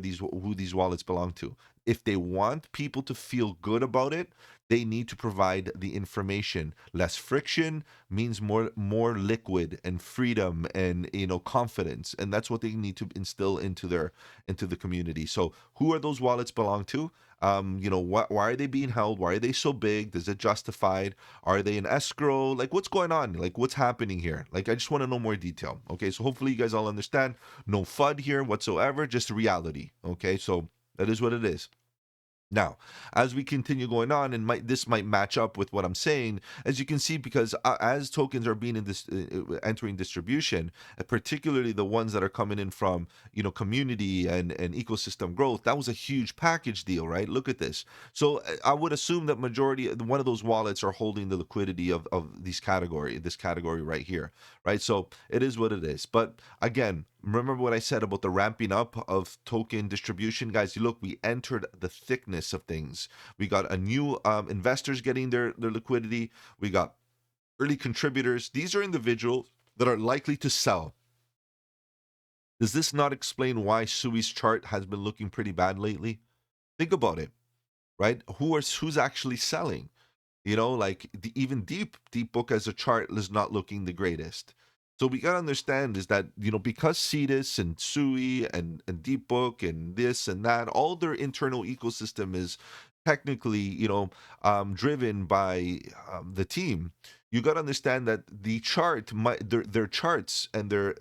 these wallets belong to. If they want people to feel good about it, they need to provide the information. Less friction means more liquid and freedom and confidence, and that's what they need to instill into the community. So who are those wallets belong to? Why are they being held? Why are they so big? Is it justified? Are they in escrow? Like, what's going on? Like, what's happening here? Like, I just want to know more detail. Okay, so hopefully you guys all understand. No FUD here whatsoever, just reality. Okay, so that is what it is. Now, as we continue going on, and this might match up with what I'm saying, as you can see, because as tokens are being in this entering distribution, particularly the ones that are coming in from community and ecosystem growth, that was a huge package deal, right? Look at this. So I would assume that majority one of those wallets are holding the liquidity of this category right here, right? So it is what it is. But again, remember what I said about the ramping up of token distribution, guys. You look, we entered the thickness of things. We got a new investors getting their liquidity. We got early contributors. These are individuals that are likely to sell. Does this not explain why Sui's chart has been looking pretty bad lately? Think about it, right? Who's actually selling? Like even DeepBook as a chart is not looking the greatest. So we gotta understand is that because Cetus and Sui and DeepBook and this and that, all their internal ecosystem is technically driven by the team. You got to understand that the chart, their charts and their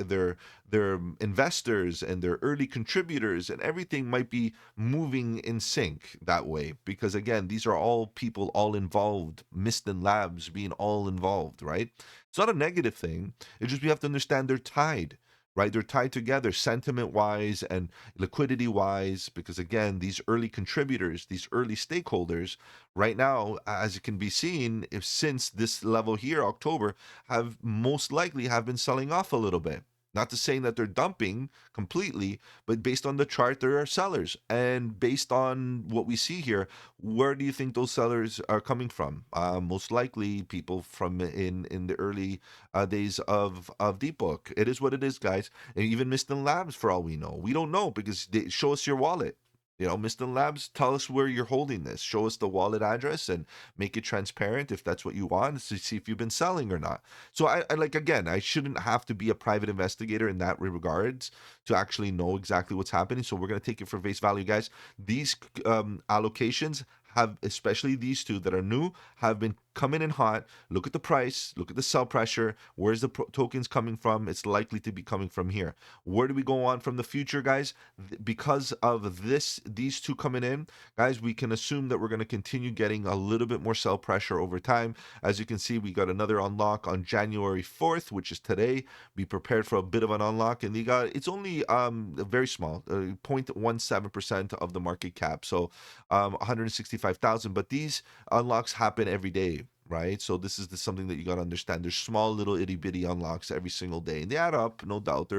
investors and their early contributors and everything might be moving in sync that way, because again, these are all people all involved, Miston Labs being all involved, right? It's not a negative thing. It's just we have to understand they're tied, right? They're tied together sentiment wise and liquidity wise, because again, these early contributors, these early stakeholders right now, as it can be seen, if since this level here, October, have most likely have been selling off a little bit. Not to say that they're dumping completely, but based on the chart, there are sellers. And based on what we see here, where do you think those sellers are coming from? Most likely people from in the early days of DeepBook. It is what it is, guys. And even Miston Labs, for all we know. We don't know because they show us your wallet. Miston Labs, tell us where you're holding this. Show us the wallet address and make it transparent if that's what you want to see if you've been selling or not. So I like, again, I shouldn't have to be a private investigator in that regards to actually know exactly what's happening. So we're going to take it for face value, guys. These allocations have, especially these two that are new, have been coming in hot. Look at the price, look at the sell pressure. Where's the tokens coming from? It's likely to be coming from here. Where do we go on from the future, guys? Because of these two coming in, guys, we can assume that we're going to continue getting a little bit more sell pressure over time. As you can see, we got another unlock on January 4th, which is today. Be prepared for a bit of an unlock, and it's only very small, 0.17% of the market cap, so 165,000. But these unlocks happen every day, right? So this is something that you got to understand. There's small little itty bitty unlocks every single day, and they add up, no doubt.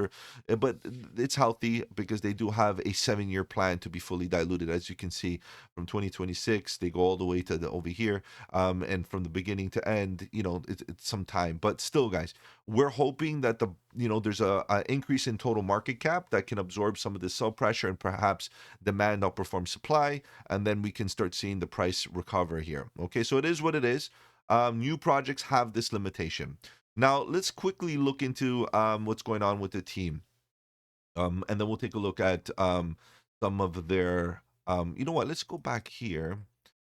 But it's healthy because they do have a 7-year plan to be fully diluted. As you can see, from 2026, they go all the way to over here, and from the beginning to end, it's some time. But still, guys, we're hoping that there's a increase in total market cap that can absorb some of the sell pressure and perhaps demand outperform supply, and then we can start seeing the price recover here. Okay, so it is what it is. New projects have this limitation. Now, let's quickly look into what's going on with the team. And then we'll take a look at some of their, you know what, let's go back here.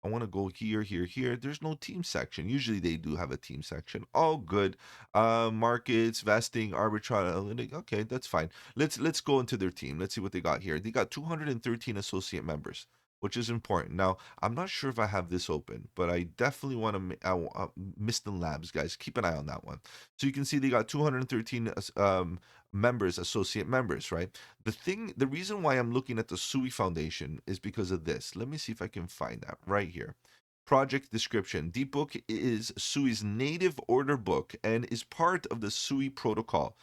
I want to go here. There's no team section. Usually they do have a team section. Oh, good. Markets, vesting, arbitrage, analytic. Okay, that's fine. Let's go into their team. Let's see what they got here. They got 213 associate members, which is important. Now, I'm not sure if I have this open, but I definitely want to Miston Labs, guys. Keep an eye on that one. So you can see they got 213 members, associate members, right? The reason why I'm looking at the Sui Foundation is because of this. Let me see if I can find that right here. Project description. DeepBook is Sui's native order book and is part of the Sui protocol.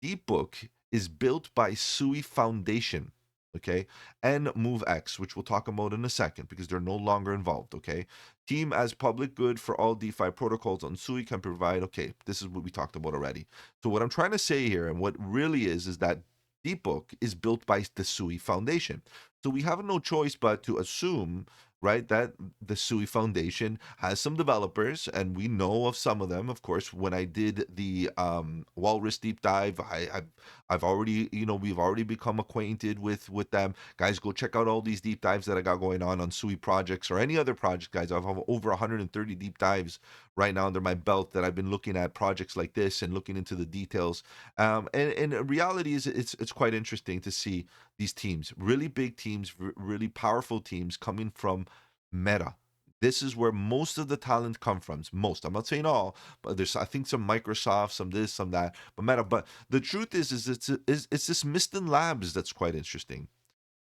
DeepBook is built by Sui Foundation, okay, and MoveX, which we'll talk about in a second because they're no longer involved, okay? Team as public good for all DeFi protocols on Sui can provide, okay, this is what we talked about already. So what I'm trying to say here, and what really is that DeepBook is built by the Sui Foundation. So we have no choice but to assume, right? That the Sui Foundation has some developers, and we know of some of them. Of course, when I did the Walrus deep dive, I've already, we've already become acquainted with them. Guys, go check out all these deep dives that I got going on Sui projects or any other project, guys. I've over 130 deep dives right now under my belt that I've been looking at projects like this and looking into the details. And reality is, it's quite interesting to see these teams, really big teams, really powerful teams coming from Meta. This is where most of the talent come from. Most. I'm not saying all, but there's, I think, some Microsoft, some this, some that, but Meta. But the truth is it's this Miston Labs that's quite interesting,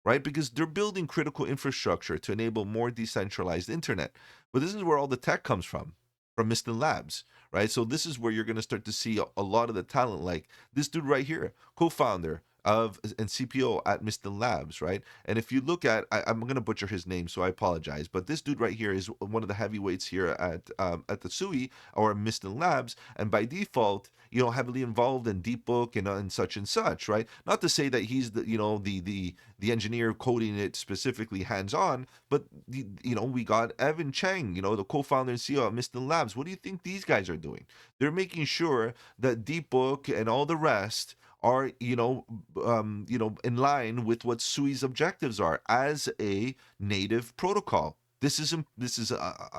right? Because they're building critical infrastructure to enable more decentralized internet. But this is where all the tech comes from Miston Labs, right? So this is where you're going to start to see a lot of the talent, like this dude right here, co-founder of and CPO at Miston Labs, right? And if you look at, I'm going to butcher his name, so I apologize, but this dude right here is one of the heavyweights here at the SUI or Miston Labs, and by default, heavily involved in DeepBook and such and such, right? Not to say that he's the the engineer coding it specifically hands on, but we got Evan Chang, the co-founder and CEO of Miston Labs. What do you think these guys are doing? They're making sure that DeepBook and all the rest are in line with what SUI's objectives are as a native protocol. This is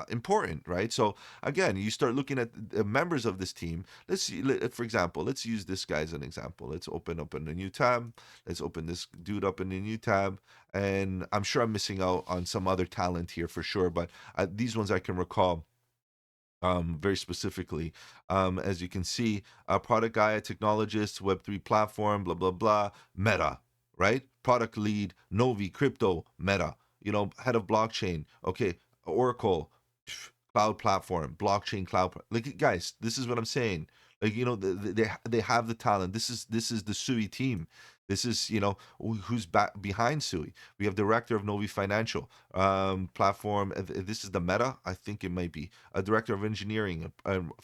important, right? So again, you start looking at the members of this team. For example, let's use this guy as an example. Let's open up in a new tab. Let's open this dude up in a new tab, and I'm sure I'm missing out on some other talent here for sure, but these ones I can recall very specifically. As you can see, product guy, technologist, Web3 platform, blah, blah, blah, Meta, right? Product lead, Novi, crypto, Meta, head of blockchain, okay, Oracle, cloud platform, blockchain cloud. Like, guys, this is what I'm saying. Like, they have the talent. This is the Sui team. This is, who's back behind Sui. We have director of Novi Financial platform. This is the Meta. I think it might be a director of engineering.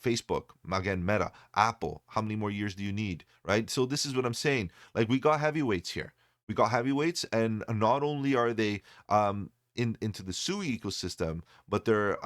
Facebook, again, Meta, Apple. How many more years do you need, right? So this is what I'm saying. Like, we got heavyweights here. We got heavyweights, and not only are they into the Sui ecosystem, but they're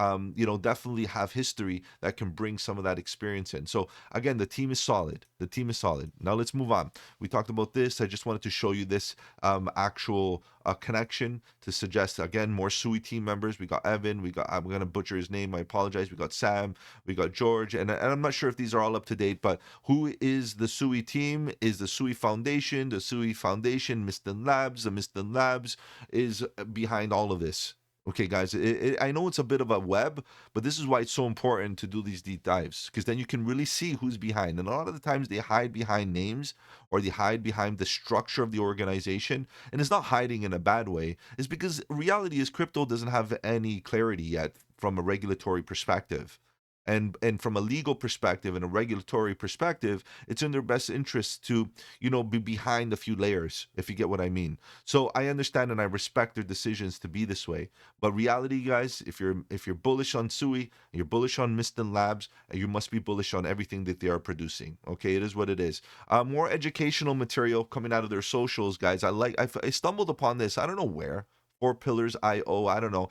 definitely have history that can bring some of that experience in. So again, the team is solid. The team is solid. Now let's move on. We talked about this. I just wanted to show you this actual connection to suggest again more Sui team members. We got Evan. We got, I'm gonna butcher his name. I apologize. We got Sam. We got George, and I'm not sure if these are all up to date. But who is the Sui team? Is the Sui Foundation? The Sui Foundation, Miston Labs. The Miston Labs is behind all of this. Okay, guys, I know it's a bit of a web, but this is why it's so important to do these deep dives, because then you can really see who's behind. And a lot of the times they hide behind names or they hide behind the structure of the organization. And it's not hiding in a bad way. It's because reality is crypto doesn't have any clarity yet from a regulatory perspective. And from a legal perspective and a regulatory perspective, it's in their best interest to, be behind a few layers, if you get what I mean. So I understand and I respect their decisions to be this way. But reality, guys, if you're bullish on Sui, you're bullish on Miston Labs, you must be bullish on everything that they are producing. Okay, it is what it is. More educational material coming out of their socials, guys. I stumbled upon this. I don't know where. Four Pillars IO. I don't know.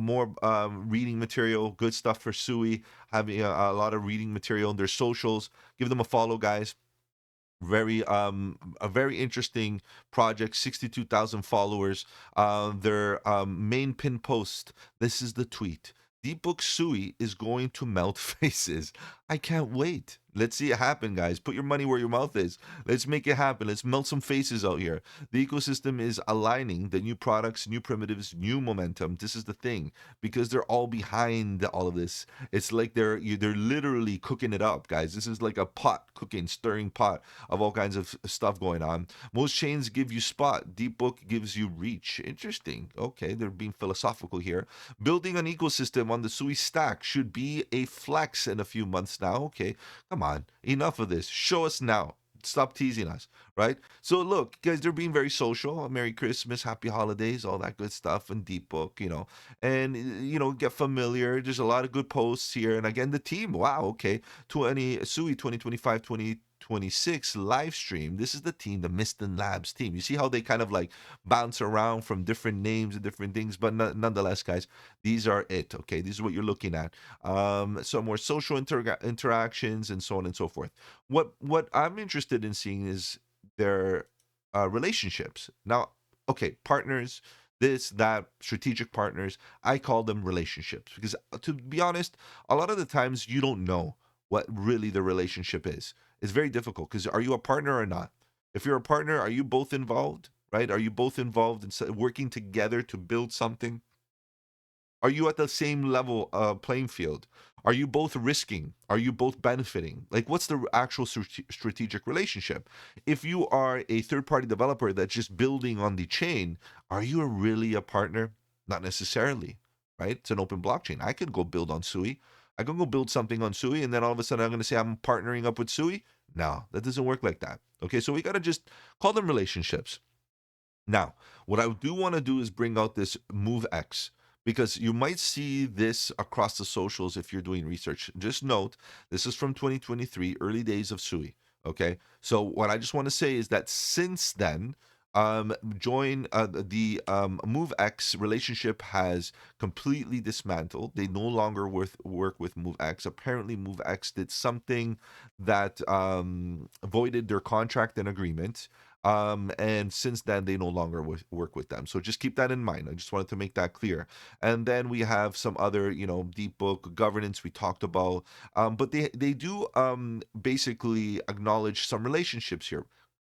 More reading material, good stuff for Sui. Having a lot of reading material in their socials. Give them a follow, guys. Very a very interesting project. 62,000 followers. Their main pin post. This is the tweet. DeepBook Sui is going to melt faces. I can't wait. Let's see it happen, guys. Put your money where your mouth is. Let's make it happen. Let's melt some faces out here. The ecosystem is aligning the new products, new primitives, new momentum. This is the thing, because they're all behind all of this. It's like they're literally cooking it up, guys. This is like a pot cooking, stirring pot of all kinds of stuff going on. Most chains give you spot. DeepBook gives you reach. Interesting. Okay, they're being philosophical here. Building an ecosystem on the Sui stack should be a flex in a few months now. Okay, come on, enough of this. Show us now. Stop teasing us. right? So look, guys, they're being very social. Merry Christmas, Happy Holidays, all that good stuff, and DeepBook, and get familiar. There's a lot of good posts here, and again, the team. Wow, okay, 2025 2026 live stream. This is the team, the Miston Labs team. You see how they kind of like bounce around from different names and different things, but nonetheless, guys, these are it. Okay, this is what you're looking at. Some more social interactions and so on and so forth. What I'm interested in seeing is their relationships. Now, okay, partners, this, that, strategic partners, I call them relationships because to be honest, a lot of the times you don't know what really the relationship is. It's very difficult because are you a partner or not? If you're a partner, are you both involved? Right? Are you both involved in working together to build something? Are you at the same level playing field? Are you both risking? Are you both benefiting? Like, what's the actual strategic relationship? If you are a third party developer that's just building on the chain, are you really a partner? Not necessarily, right? It's an open blockchain. I could go build on Sui. I can go build something on Sui, and then all of a sudden I'm going to say I'm partnering up with Sui. No, that doesn't work like that. Okay, so we got to just call them relationships. Now, what I do want to do is bring out this MoveX because you might see this across the socials if you're doing research. Just note, this is from 2023, early days of Sui. Okay, so what I just want to say is that since then, join the MoveX relationship has completely dismantled. They no longer work with MoveX. Apparently, MoveX did something that voided their contract and agreement, and since then they no longer work with them, so just keep that in mind. I just wanted to make that clear. And then we have some other, DeepBook governance we talked about, but they do basically acknowledge some relationships here,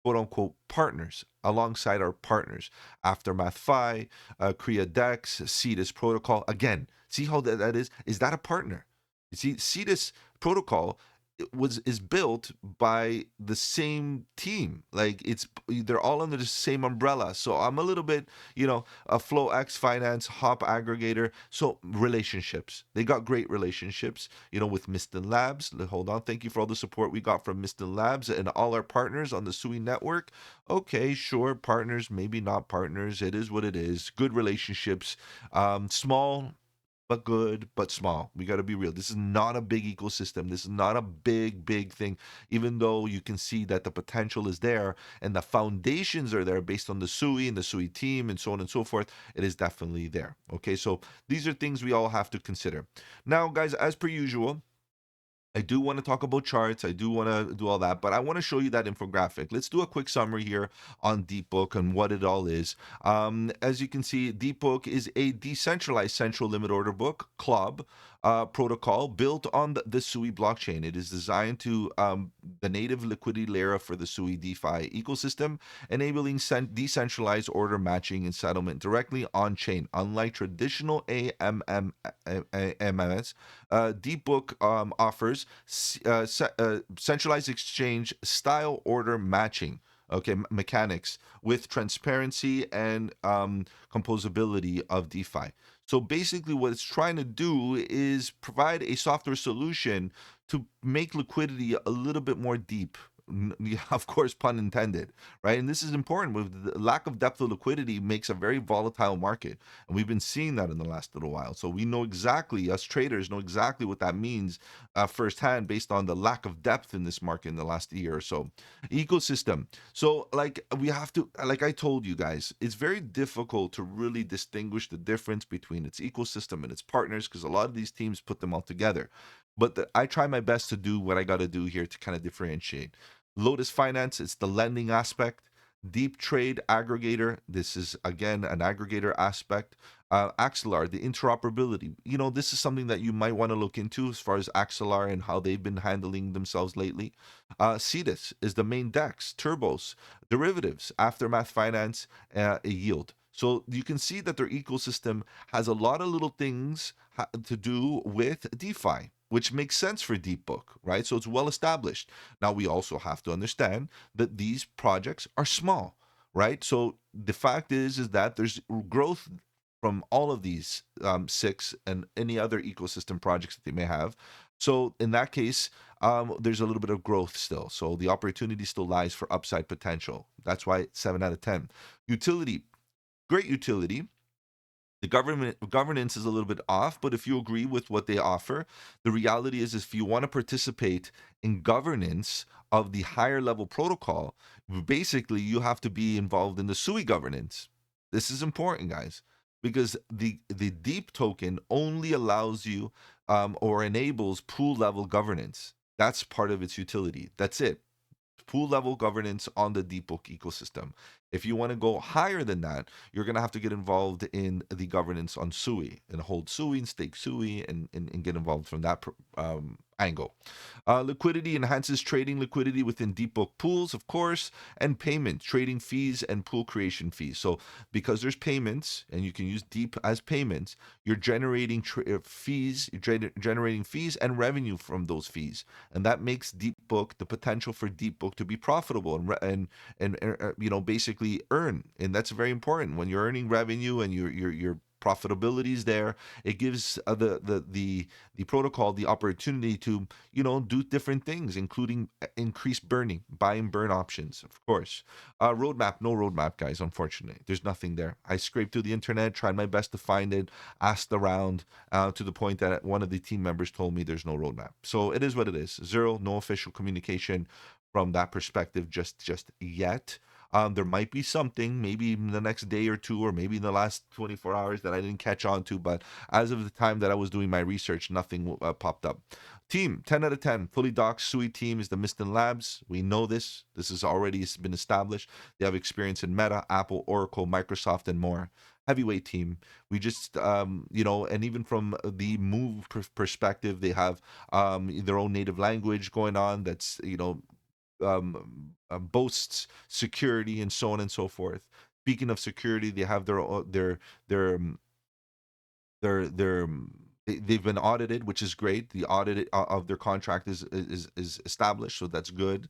quote unquote partners alongside our partners: Aftermath Phi, Kriya Dex, Cetus Protocol. Again, see how that is that a partner? You see, Cetus Protocol is built by the same team. Like, they're all under the same umbrella. So I'm a little bit, a Flow X Finance, Hop Aggregator. So relationships, they got great relationships, with Miston Labs. Hold on, thank you for all the support we got from Miston Labs and all our partners on the Sui network. Okay, sure, partners, maybe not partners. It is what it is. Good relationships, small but good, but small. We got to be real. This is not a big ecosystem. This is not a big thing, even though you can see that the potential is there and the foundations are there based on the Sui and the Sui team and so on and so forth. It is definitely there. Okay, so these are things we all have to consider. Now, guys, as per usual, I do want to talk about charts. I do want to do all that, but I want to show you that infographic. Let's do a quick summary here on DeepBook and what it all is. As you can see, DeepBook is a decentralized central limit order book club protocol built on the Sui blockchain. It is designed to the native liquidity layer for the Sui DeFi ecosystem, enabling decentralized order matching and settlement directly on chain. Unlike traditional AMMs, DeepBook offers centralized exchange style order matching, okay, mechanics with transparency and composability of DeFi. So basically, what it's trying to do is provide a software solution to make liquidity a little bit more deep. Yeah, of course, pun intended, right? And this is important. With the lack of depth of liquidity makes a very volatile market, and we've been seeing that in the last little while. So we know exactly, us traders know exactly what that means firsthand, based on the lack of depth in this market in the last year or so. Ecosystem. So, like, we have to, like I told you guys, it's very difficult to really distinguish the difference between its ecosystem and its partners because a lot of these teams put them all together. But I try my best to do what I got to do here to kind of differentiate. Lotus Finance, it's the lending aspect. Deep Trade Aggregator, this is again an aggregator aspect. Axelar, the interoperability. This is something that you might want to look into as far as Axelar and how they've been handling themselves lately. Cetus is the main DEX, Turbos, derivatives, Aftermath Finance, yield. So you can see that their ecosystem has a lot of little things to do with DeFi, which makes sense for DeepBook, right? So it's well established. Now, we also have to understand that these projects are small, right? So the fact is that there's growth from all of these six and any other ecosystem projects that they may have. So in that case, there's a little bit of growth still. So the opportunity still lies for upside potential. That's why 7 out of 10. Utility, great utility. The governance is a little bit off, but if you agree with what they offer, the reality is if you want to participate in governance of the higher level protocol, basically you have to be involved in the SUI governance. This is important, guys, because the deep token only allows you or enables pool level governance. That's part of its utility. That's it, pool level governance on the DeepBook ecosystem. If you want to go higher than that, you're going to have to get involved in the governance on SUI and hold SUI and stake SUI and get involved from that angle. Liquidity enhances trading liquidity within DeepBook pools, of course, and payment, trading fees, and pool creation fees. So, because there's payments and you can use Deep as payments, you're generating fees, generating fees and revenue from those fees, and that makes DeepBook the potential for DeepBook to be profitable and basically earn, and that's very important when you're earning revenue and your profitability is there. It gives the protocol the opportunity to do different things, including increase burning, buy and burn options, of course. Roadmap, no roadmap, guys. Unfortunately, there's nothing there. I scraped through the internet, tried my best to find it, asked around, to the point that one of the team members told me there's no roadmap. So it is what it is. Zero, no official communication from that perspective just yet. There might be something maybe in the next day or two, or maybe in the last 24 hours that I didn't catch on to. But as of the time that I was doing my research, nothing popped up. Team, 10 out of 10. Fully docked SUI team is the Miston Labs. We know this. This has already been established. They have experience in Meta, Apple, Oracle, Microsoft, and more. Heavyweight team. We just, and even from the move perspective, they have their own native language going on that's, boasts security and so on and so forth. Speaking of security, they have their they're they've been audited, which is great. The audit of their contract is established, so that's good.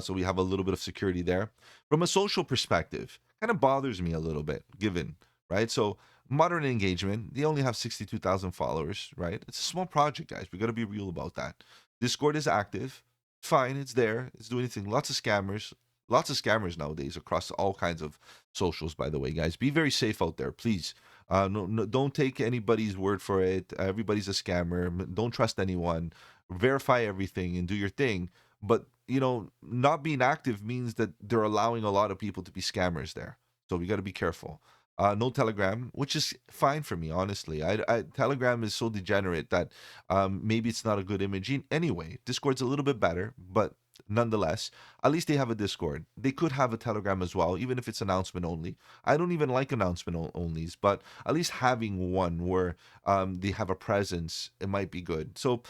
So we have a little bit of security there. From a social perspective, kind of bothers me a little bit, given, right? So modern engagement, they only have 62,000 followers, right? It's a small project, guys. We got to be real about that. Discord is active, fine, it's there, it's doing anything. Lots of scammers nowadays across all kinds of socials. By the way, guys, be very safe out there, please. No, don't take anybody's word for it. Everybody's a scammer. Don't trust anyone. Verify everything and do your thing. But not being active means that they're allowing a lot of people to be scammers there. So we got to be careful. No Telegram, which is fine for me, honestly. Telegram is so degenerate that maybe it's not a good image. Anyway, Discord's a little bit better, but nonetheless, at least they have a Discord. They could have a Telegram as well, even if it's announcement only. I don't even like announcement onlys, but at least having one where they have a presence, it might be good. So,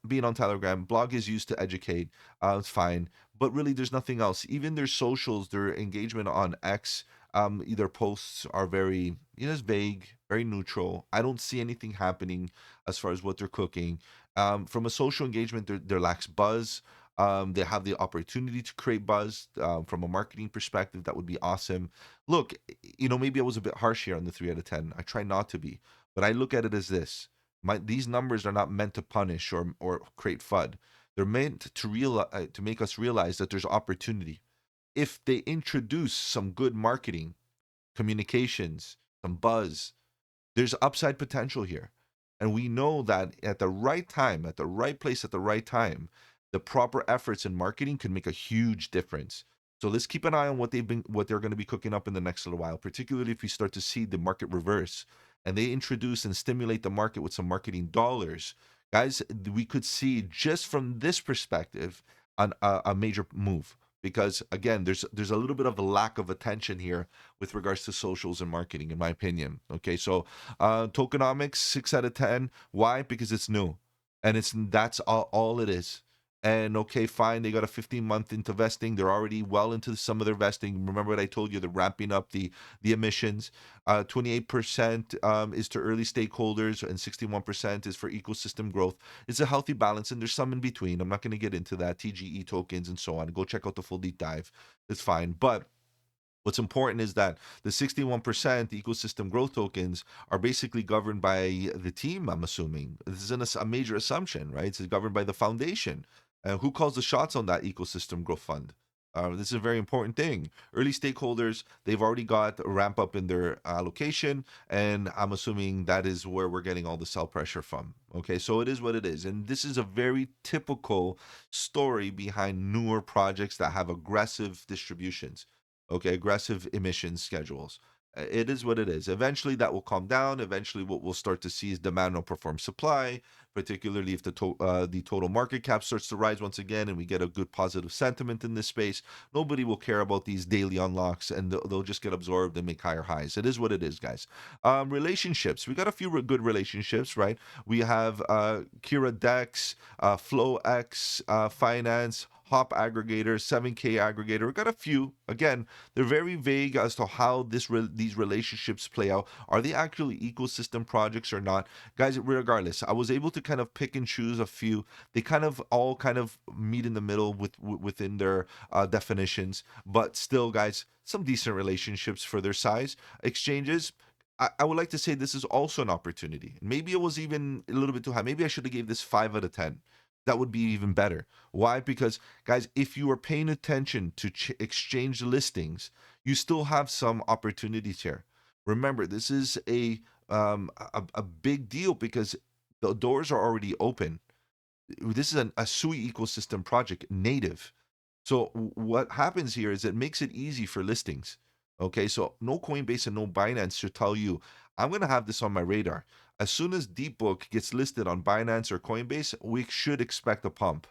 being on Telegram, blog is used to educate. It's fine. But really, there's nothing else. Even their socials, their engagement on X, either posts are very, it's vague, very neutral. I don't see anything happening as far as what they're cooking. From a social engagement, there lacks buzz. They have the opportunity to create buzz from a marketing perspective. That would be awesome. Look, maybe I was a bit harsh here on the 3 out of 10. I try not to be, but I look at it as this: these numbers are not meant to punish or create FUD. They're meant to make us realize that there's opportunity. If they introduce some good marketing, communications, some buzz, there's upside potential here. And we know that at the right time, at the right place, at the right time, the proper efforts in marketing can make a huge difference. So let's keep an eye on what they're going to be cooking up in the next little while, particularly if we start to see the market reverse and they introduce and stimulate the market with some marketing dollars. Guys, we could see just from this perspective a major move, because again, there's a little bit of a lack of attention here with regards to socials and marketing, in my opinion. Okay, so tokenomics, 6 out of 10. Why? Because it's new, and that's all it is. And okay, fine, they got a 15-month into vesting. They're already well into some of their vesting. Remember what I told you? They're ramping up the emissions. 28% is to early stakeholders, and 61% is for ecosystem growth. It's a healthy balance, and there's some in between. I'm not going to get into that. TGE tokens and so on. Go check out the full deep dive. It's fine, but What's important is that the 61% ecosystem growth tokens are basically governed by the team, I'm assuming. This is a major assumption, right? It's governed by the foundation. Who calls the shots on that ecosystem growth fund? This is a very important thing. Early stakeholders, they've already got a ramp up in their allocation, and I'm assuming that is where we're getting all the sell pressure from. Okay, so it is what it is. And this is a very typical story behind newer projects that have aggressive distributions, okay, aggressive emission schedules. It is what it is. Eventually, that will calm down. Eventually, what we'll start to see is demand outperform supply, particularly if the total market cap starts to rise once again, and we get a good positive sentiment in this space. Nobody will care about these daily unlocks, and they'll just get absorbed and make higher highs. It is what it is, guys. Relationships. We got a few good relationships, right? We have Kira Dex, FlowX, Finance, Hop aggregator, 7K aggregator. We got a few. Again, they're very vague as to how these relationships play out. Are they actually ecosystem projects or not? Guys, regardless, I was able to kind of pick and choose a few. They kind of all kind of meet in the middle within their definitions, but still, guys, some decent relationships for their size. Exchanges, I would like to say this is also an opportunity. Maybe it was even a little bit too high. Maybe I should have gave this 5 out of 10. That would be even better. Why? Because, guys, if you are paying attention to exchange listings, you still have some opportunities here. Remember, this is a big deal because the doors are already open. This is a SUI ecosystem project native. So what happens here is it makes it easy for listings. Okay, so no Coinbase and no Binance should tell you, I'm going to have this on my radar. As soon as DeepBook gets listed on Binance or Coinbase, we should expect a pump,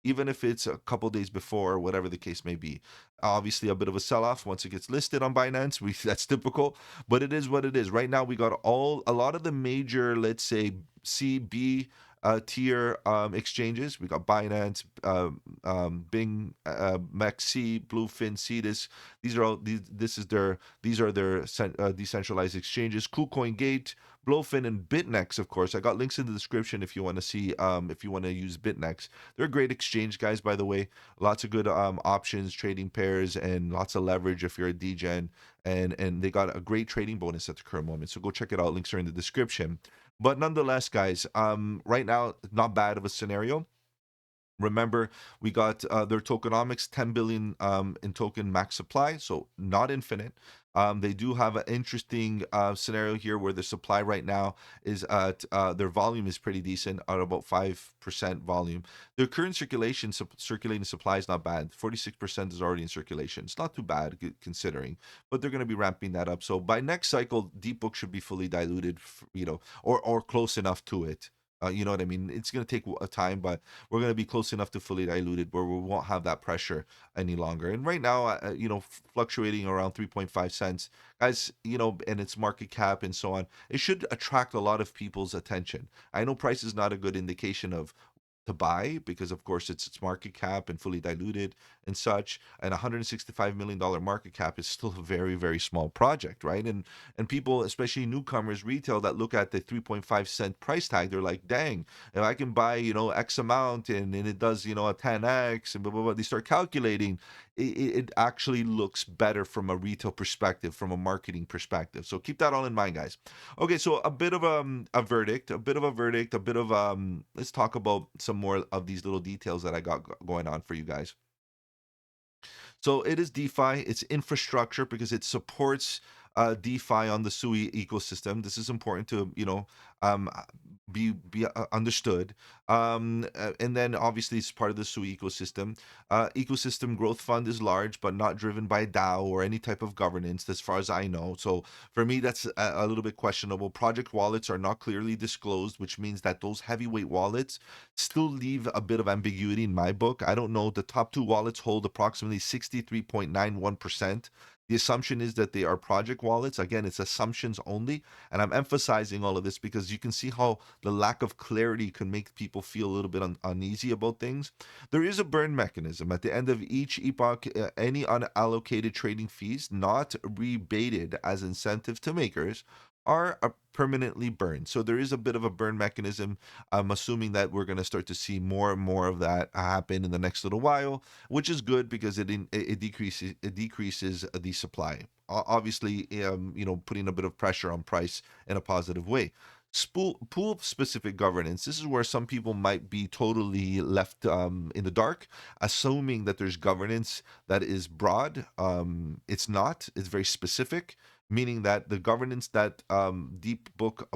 even if it's a couple days before, whatever the case may be. Obviously, a bit of a sell-off once it gets listed on Binance. That's typical, but it is what it is. Right now, we got a lot of the major, let's say, CB tier exchanges. We got Binance, Bing, Maxi, Bluefin, Cetus. These are all these are their decentralized exchanges. KuCoin Gate, Blowfin, and Bitnex, of course. I got links in the description if you want to see, if you want to use Bitnex. They're a great exchange, guys, by the way. Lots of good options, trading pairs, and lots of leverage if you're a DGen. And they got a great trading bonus at the current moment. So go check it out. Links are in the description. But nonetheless, guys, right now, not bad of a scenario. Remember, we got their tokenomics 10 billion in token max supply, so not infinite. They do have an interesting scenario here where the supply right now is at their volume is pretty decent at about 5% volume. Their current circulating supply is not bad. 46% is already in circulation. It's not too bad considering, but they're going to be ramping that up. So by next cycle, DeepBook should be fully diluted, or close enough to it. You know what I mean? It's going to take a time, but we're going to be close enough to fully diluted where we won't have that pressure any longer. And right now, fluctuating around 3.5 cents, guys, and its market cap and so on, it should attract a lot of people's attention. I know price is not a good indication of to buy because of course it's market cap and fully diluted and such, and $165 million market cap is still a very, very small project, right? And people, especially newcomers, retail, that look at the 3.5 cent price tag, they're like, dang, if I can buy X amount and it does a 10x and blah blah blah, they start calculating. It actually looks better from a retail perspective, from a marketing perspective. So keep that all in mind, guys. Okay, so a bit of a verdict, a bit of a verdict, a bit of let's talk about some more of these little details that I got going on for you guys. So it is DeFi, it's infrastructure because it supports DeFi on the SUI ecosystem. This is important to, um, be understood. And then obviously it's part of the SUI ecosystem. Ecosystem growth fund is large, but not driven by DAO or any type of governance, as far as I know. So for me, that's a little bit questionable. Project wallets are not clearly disclosed, which means that those heavyweight wallets still leave a bit of ambiguity in my book. I don't know. The top two wallets hold approximately 63.91%. The assumption is that they are project wallets. Again, it's assumptions only. And I'm emphasizing all of this because you can see how the lack of clarity can make people feel a little bit uneasy about things. There is a burn mechanism. At the end of each epoch, any unallocated trading fees not rebated as incentive to makers are permanently burned. So there is a bit of a burn mechanism. I'm assuming that we're going to start to see more and more of that happen in the next little while, which is good because it decreases the supply. Obviously, putting a bit of pressure on price in a positive way. Pool specific governance. This is where some people might be totally left in the dark, assuming that there's governance that is broad. It's not. It's very specific, meaning that the governance that DeepBook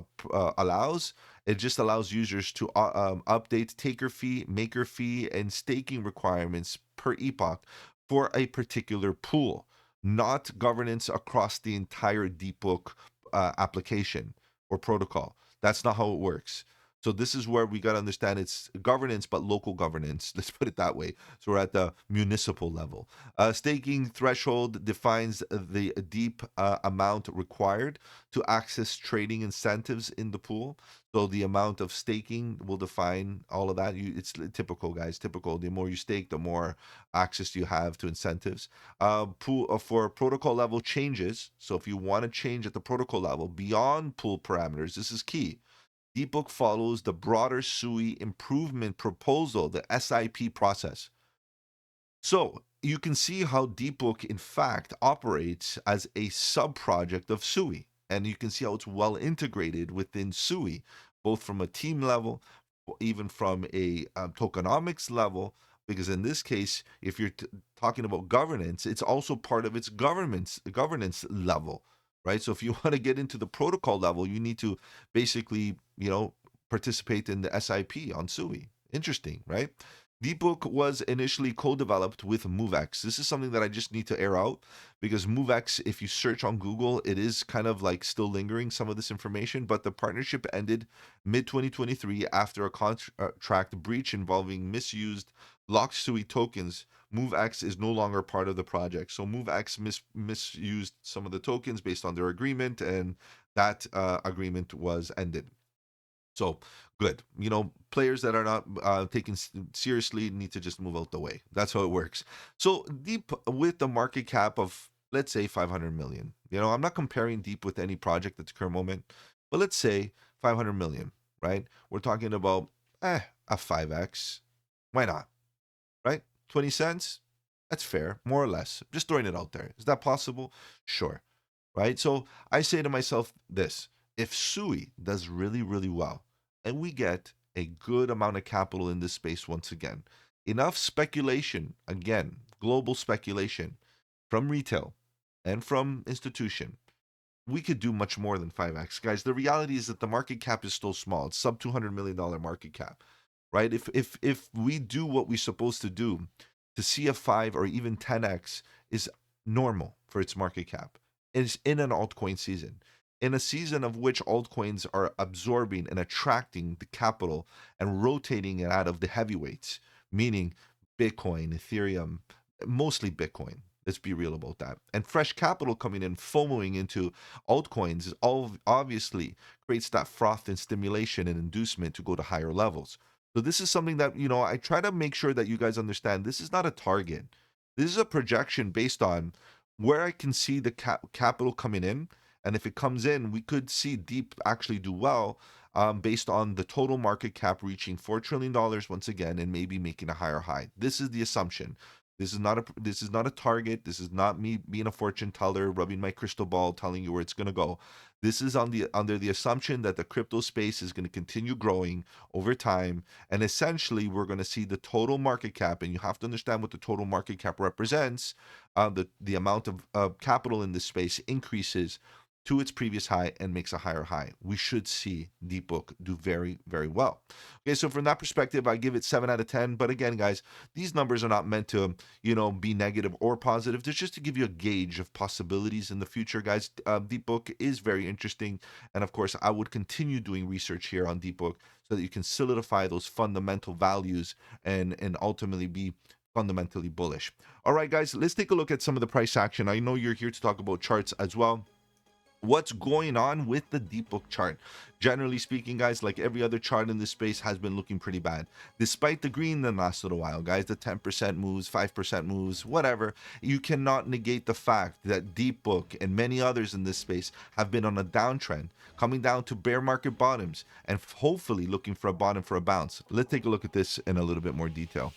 allows, it just allows users to update taker fee, maker fee, and staking requirements per epoch for a particular pool, not governance across the entire DeepBook application or protocol. That's not how it works. So this is where we got to understand it's governance, but local governance. Let's put it that way. So we're at the municipal level. Staking threshold defines the deep amount required to access trading incentives in the pool. So the amount of staking will define all of that. It's typical, guys. Typical. The more you stake, the more access you have to incentives. Pool for protocol level changes. So if you want to change at the protocol level beyond pool parameters, this is key. DeepBook follows the broader SUI improvement proposal, the SIP process. So you can see how DeepBook, in fact, operates as a sub-project of SUI. And you can see how it's well integrated within SUI, both from a team level, even from a tokenomics level, because in this case, if you're talking about governance, it's also part of its governance level, right? So if you want to get into the protocol level, you need to basically, participate in the SIP on SUI. Interesting, right? DeepBook was initially co-developed with MoveX. This is something that I just need to air out because MoveX, if you search on Google, it is kind of like still lingering some of this information, but the partnership ended mid-2023 after a contract breach involving misused locked SUI tokens. MoveX is no longer part of the project. So MoveX misused some of the tokens based on their agreement, and that agreement was ended. So good. Players that are not taken seriously need to just move out the way. That's how it works. So Deep with the market cap of, let's say, 500 million. I'm not comparing Deep with any project at the current moment, but let's say 500 million, right? We're talking about a 5x. Why not? Right? 20 cents? That's fair, more or less. Just throwing it out there. Is that possible? Sure. Right? So I say to myself this: if SUI does really, really well, and we get a good amount of capital in this space once again, enough speculation, again, global speculation from retail and from institution, we could do much more than 5x. Guys, the reality is that the market cap is still small. It's sub $200 million market cap, right? If we do what we're supposed to do, to see a 5 or even 10x is normal for its market cap. It's in an altcoin season. In a season of which altcoins are absorbing and attracting the capital and rotating it out of the heavyweights, meaning Bitcoin, Ethereum, mostly Bitcoin. Let's be real about that. And fresh capital coming in, FOMOing into altcoins, is obviously creates that froth and stimulation and inducement to go to higher levels. So this is something that, I try to make sure that you guys understand. This is not a target. This is a projection based on where I can see the capital coming in. And if it comes in, we could see Deep actually do well based on the total market cap reaching $4 trillion once again and maybe making a higher high. This is the assumption. This is not a target. This is not me being a fortune teller, rubbing my crystal ball, telling you where it's going to go. This is under the assumption that the crypto space is going to continue growing over time, and essentially we're going to see the total market cap, and you have to understand what the total market cap represents. The amount of capital in this space increases to its previous high and makes a higher high. We should see DeepBook do very, very well. Okay, so from that perspective, I give it 7 out of 10. But again, guys, these numbers are not meant to, be negative or positive. They're just to give you a gauge of possibilities in the future, guys. DeepBook is very interesting. And of course, I would continue doing research here on DeepBook so that you can solidify those fundamental values and ultimately be fundamentally bullish. All right, guys, let's take a look at some of the price action. I know you're here to talk about charts as well. what's going on with the DeepBook chart. Generally speaking, guys, like every other chart in this space has been looking pretty bad. Despite the green that lasted a while, guys, the 10% moves, 5% moves, whatever, you cannot negate the fact that DeepBook and many others in this space have been on a downtrend, coming down to bear market bottoms and hopefully looking for a bottom for a bounce. Let's take a look at this in a little bit more detail.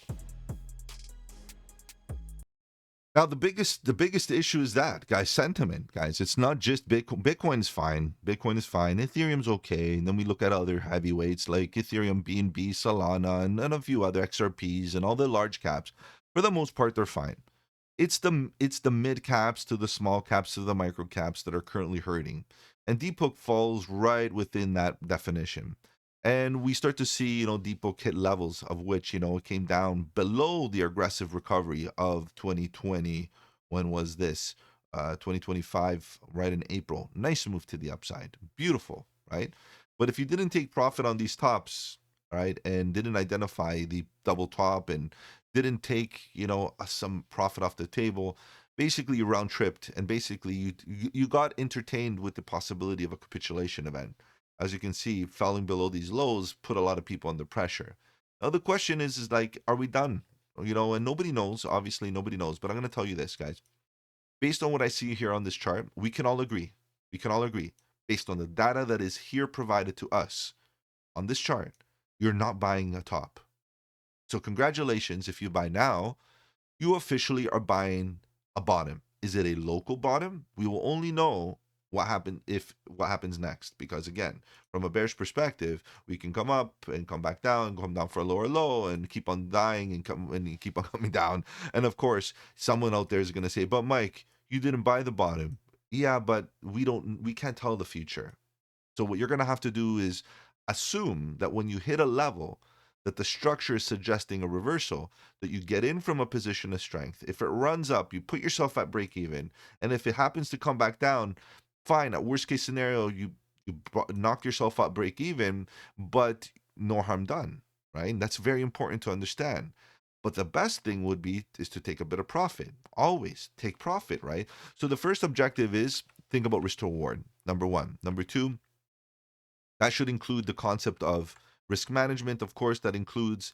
Now the biggest issue is that, guys, sentiment, guys. It's not just Bitcoin. Bitcoin's fine. Bitcoin is fine. Ethereum's okay. And then we look at other heavyweights like Ethereum, BNB, Solana, and a few other XRPs and all the large caps. For the most part, they're fine. It's the mid caps to the small caps to the micro caps that are currently hurting. And DeepBook falls right within that definition. And we start to see, DeepBook hit levels of which, it came down below the aggressive recovery of 2020. When was this? 2025, right in April. Nice move to the upside. Beautiful, right? But if you didn't take profit on these tops, right, and didn't identify the double top and didn't take, some profit off the table, basically you round tripped, and basically you got entertained with the possibility of a capitulation event. As you can see, falling below these lows put a lot of people under pressure. Now the question is like, are we done? And nobody knows. Obviously, nobody knows. But I'm going to tell you this, guys. Based on what I see here on this chart, we can all agree. We can all agree, based on the data that is here provided to us on this chart, you're not buying a top. So congratulations if you buy now, you officially are buying a bottom. Is it a local bottom? We will only know what happens next, because again, from a bearish perspective, we can come up and come back down, come down for a lower low, and keep on dying and keep on coming down. And of course, someone out there is going to say, "But Mike, you didn't buy the bottom." Yeah, but we can't tell the future. So what you're going to have to do is assume that when you hit a level that the structure is suggesting a reversal, that you get in from a position of strength. If it runs up, you put yourself at break even. And if it happens to come back down, fine. At worst case scenario, you knock yourself at break even, but no harm done, right? And that's very important to understand. But the best thing would be is to take a bit of profit. Always take profit, right? So the first objective is think about risk to reward. Number one. Number two, that should include the concept of risk management. Of course, that includes,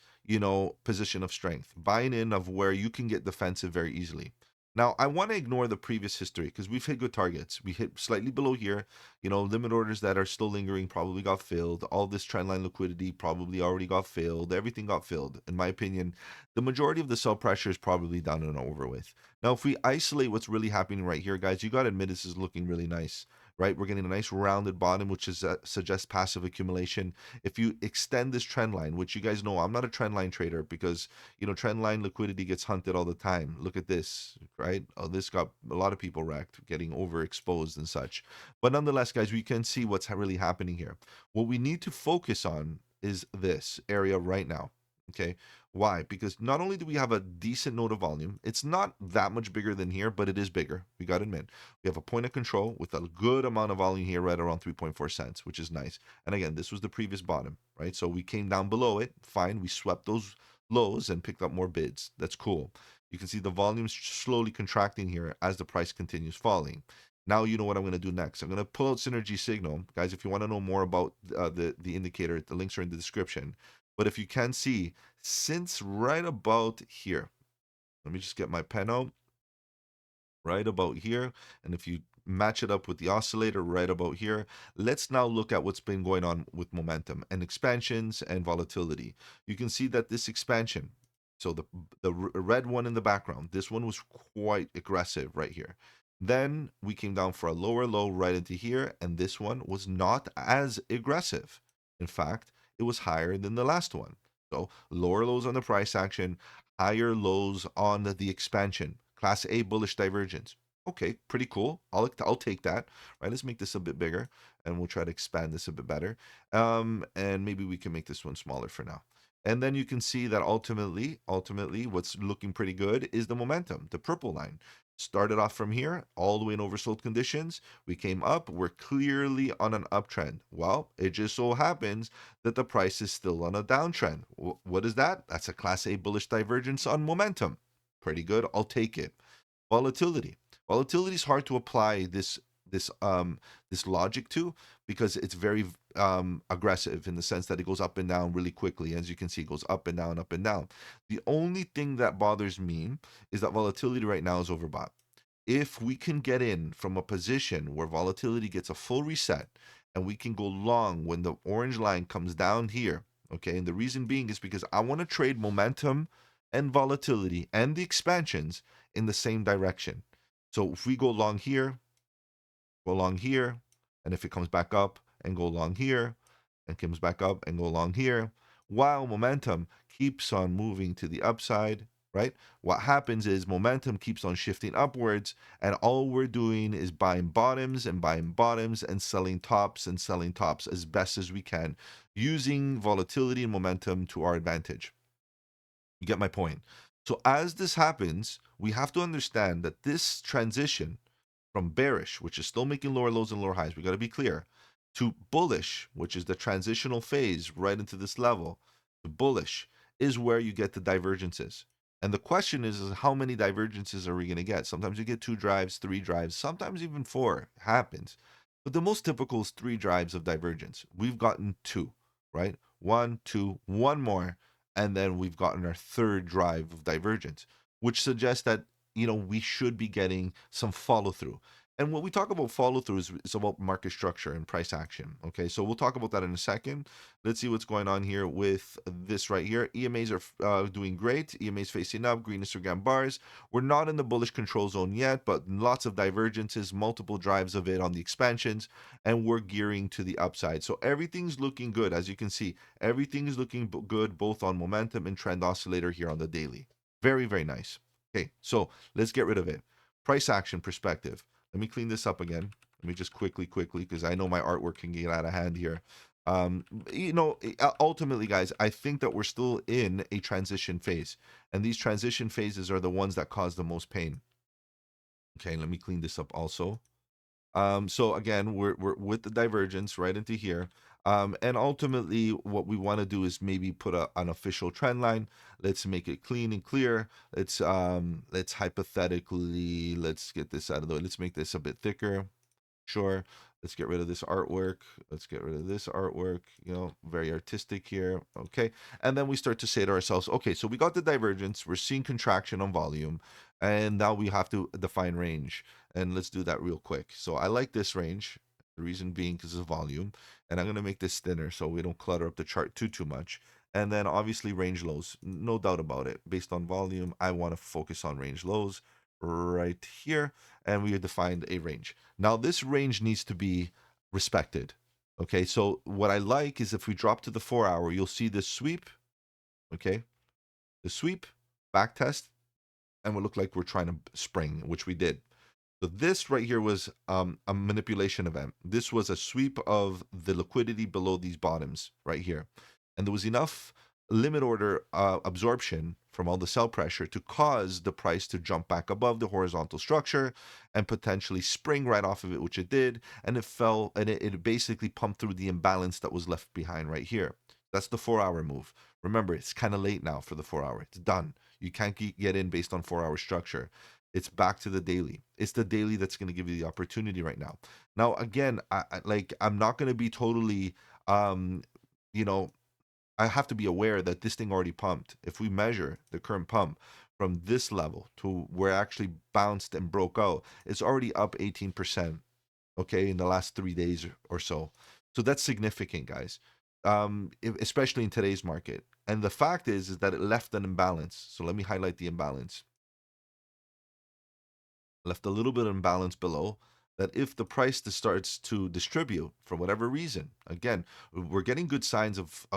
position of strength, buying in of where you can get defensive very easily. Now, I want to ignore the previous history because we've hit good targets. We hit slightly below here. Limit orders that are still lingering probably got filled. All this trendline liquidity probably already got filled. Everything got filled. In my opinion, the majority of the sell pressure is probably done and over with. Now, if we isolate what's really happening right here, guys, you got to admit this is looking really nice, right? We're getting a nice rounded bottom, which suggests passive accumulation. If you extend this trend line, which you guys know, I'm not a trend line trader because, trend line liquidity gets hunted all the time. Look at this, right? Oh, this got a lot of people wrecked, getting overexposed and such. But nonetheless, guys, we can see what's really happening here. What we need to focus on is this area right now. Okay. Why? Because not only do we have a decent node of volume, it's not that much bigger than here, but it is bigger. We got to admit. We have a point of control with a good amount of volume here, right around 3.4 cents, which is nice. And again, this was the previous bottom, right? So we came down below it. Fine. We swept those lows and picked up more bids. That's cool. You can see the volume slowly contracting here as the price continues falling. Now you know what I'm going to do next. I'm going to pull out Synergy Signal. Guys, if you want to know more about the indicator, the links are in the description. But if you can see, since right about here, let me just get my pen out, right about here, and if you match it up with the oscillator right about here, let's now look at what's been going on with momentum and expansions and volatility. You can see that this expansion, so the red one in the background, this one was quite aggressive right here. Then we came down for a lower low right into here, and this one was not as aggressive. In fact, it was higher than the last one. So lower lows on the price action, higher lows on the expansion. Class A bullish divergence. Okay, pretty cool. I'll take that. Right, let's make this a bit bigger, and we'll try to expand this a bit better. And maybe we can make this one smaller for now. And then you can see that ultimately, what's looking pretty good is the momentum, the purple line. Started off from here, all the way in oversold conditions. We came up. We're clearly on an uptrend. Well, it just so happens that the price is still on a downtrend. What is that? That's a Class A bullish divergence on momentum. Pretty good. I'll take it. Volatility. Volatility is hard to apply this this logic to, because it's very aggressive in the sense that it goes up and down really quickly. As you can see, it goes up and down, up and down. The only thing that bothers me is that volatility right now is overbought. If we can get in from a position where volatility gets a full reset and we can go long when the orange line comes down here, okay, and the reason being is because I want to trade momentum and volatility and the expansions in the same direction. So if we go long here, go long here, and if it comes back up and go long here, and comes back up and go long here, while momentum keeps on moving to the upside, right? What happens is momentum keeps on shifting upwards, and all we're doing is buying bottoms and selling tops as best as we can, using volatility and momentum to our advantage. You get my point? So as this happens, we have to understand that this transition from bearish, which is still making lower lows and lower highs, we got to be clear, to bullish, which is the transitional phase right into this level, to bullish is where you get the divergences. And the question is how many divergences are we going to get? Sometimes you get 2 drives, 3 drives, sometimes even 4. It happens. But the most typical is 3 drives of divergence. We've gotten 2, right? 1, 2, 1 more, and then we've gotten our 3rd drive of divergence, which suggests that we should be getting some follow through. And when we talk about follow through, it's about market structure and price action. Okay, so we'll talk about that in a second. Let's see what's going on here with this right here. EMAs are doing great. EMAs facing up, green histogram bars. We're not in the bullish control zone yet, but lots of divergences, multiple drives of it on the expansions, and we're gearing to the upside. So everything's looking good. As you can see, everything is looking good both on momentum and trend oscillator here on the daily. Very, very nice. Okay, so let's get rid of it. Price action perspective. Let me clean this up again. Let me just quickly, because I know my artwork can get out of hand here. Ultimately, guys, I think that we're still in a transition phase. And these transition phases are the ones that cause the most pain. Okay, let me clean this up also. So again, we're with the divergence right into here. And ultimately, what we want to do is maybe put an official trend line. Let's make it clean and clear. Let's hypothetically, let's get this out of the way. Let's make this a bit thicker. Sure. Let's get rid of this artwork. Let's get rid of this artwork. Very artistic here. Okay. And then we start to say to ourselves, okay, so we got the divergence. We're seeing contraction on volume. And now we have to define range. And let's do that real quick. So I like this range. The reason being because of volume. And I'm going to make this thinner so we don't clutter up the chart too much. And then obviously range lows. No doubt about it. Based on volume, I want to focus on range lows right here. And we defined a range. Now, this range needs to be respected. Okay, so what I like is if we drop to the 4-hour, you'll see this sweep. Okay, the sweep, back test, and will look like we're trying to spring, which we did. So this right here was a manipulation event. This was a sweep of the liquidity below these bottoms right here. And there was enough limit order absorption from all the sell pressure to cause the price to jump back above the horizontal structure and potentially spring right off of it, which it did. And it fell, and it basically pumped through the imbalance that was left behind right here. That's the 4-hour move. Remember, it's kind of late now for the 4-hour. It's done. You can't get in based on 4-hour structure. It's back to the daily. It's the daily that's going to give you the opportunity right now. Now, again, I'm not going to be totally, I have to be aware that this thing already pumped. If we measure the current pump from this level to where it actually bounced and broke out, it's already up 18%, okay, in the last 3 days or so. So that's significant, guys, especially in today's market. And the fact is that it left an imbalance. So let me highlight the imbalance. Left a little bit of imbalance below, that if the price starts to distribute for whatever reason, again, we're getting good signs of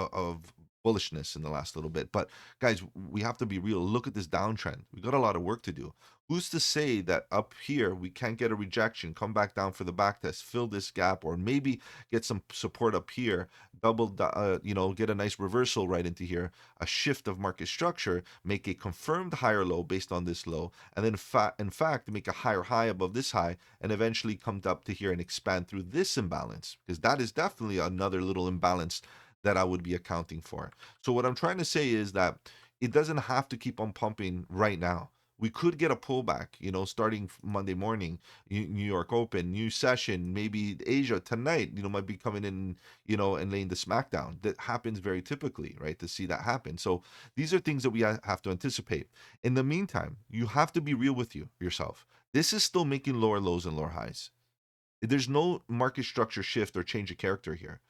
bullishness in the last little bit. But guys, we have to be real. Look at this downtrend. We got a lot of work to do. Who's to say that up here we can't get a rejection, come back down for the back test, fill this gap, or maybe get some support up here, get a nice reversal right into here, a shift of market structure, make a confirmed higher low based on this low, and then in fact make a higher high above this high, and eventually come up to here and expand through this imbalance, because that is definitely another little imbalance that I would be accounting for. So what I'm trying to say is that it doesn't have to keep on pumping right now. we could get a pullback, starting Monday morning, New York Open, new session, maybe Asia tonight, might be coming in, and laying the smackdown. That happens very typically, right? To see that happen. So these are things that we have to anticipate. In the meantime, you have to be real with yourself. This is still making lower lows and lower highs. There's no market structure shift or change of character here,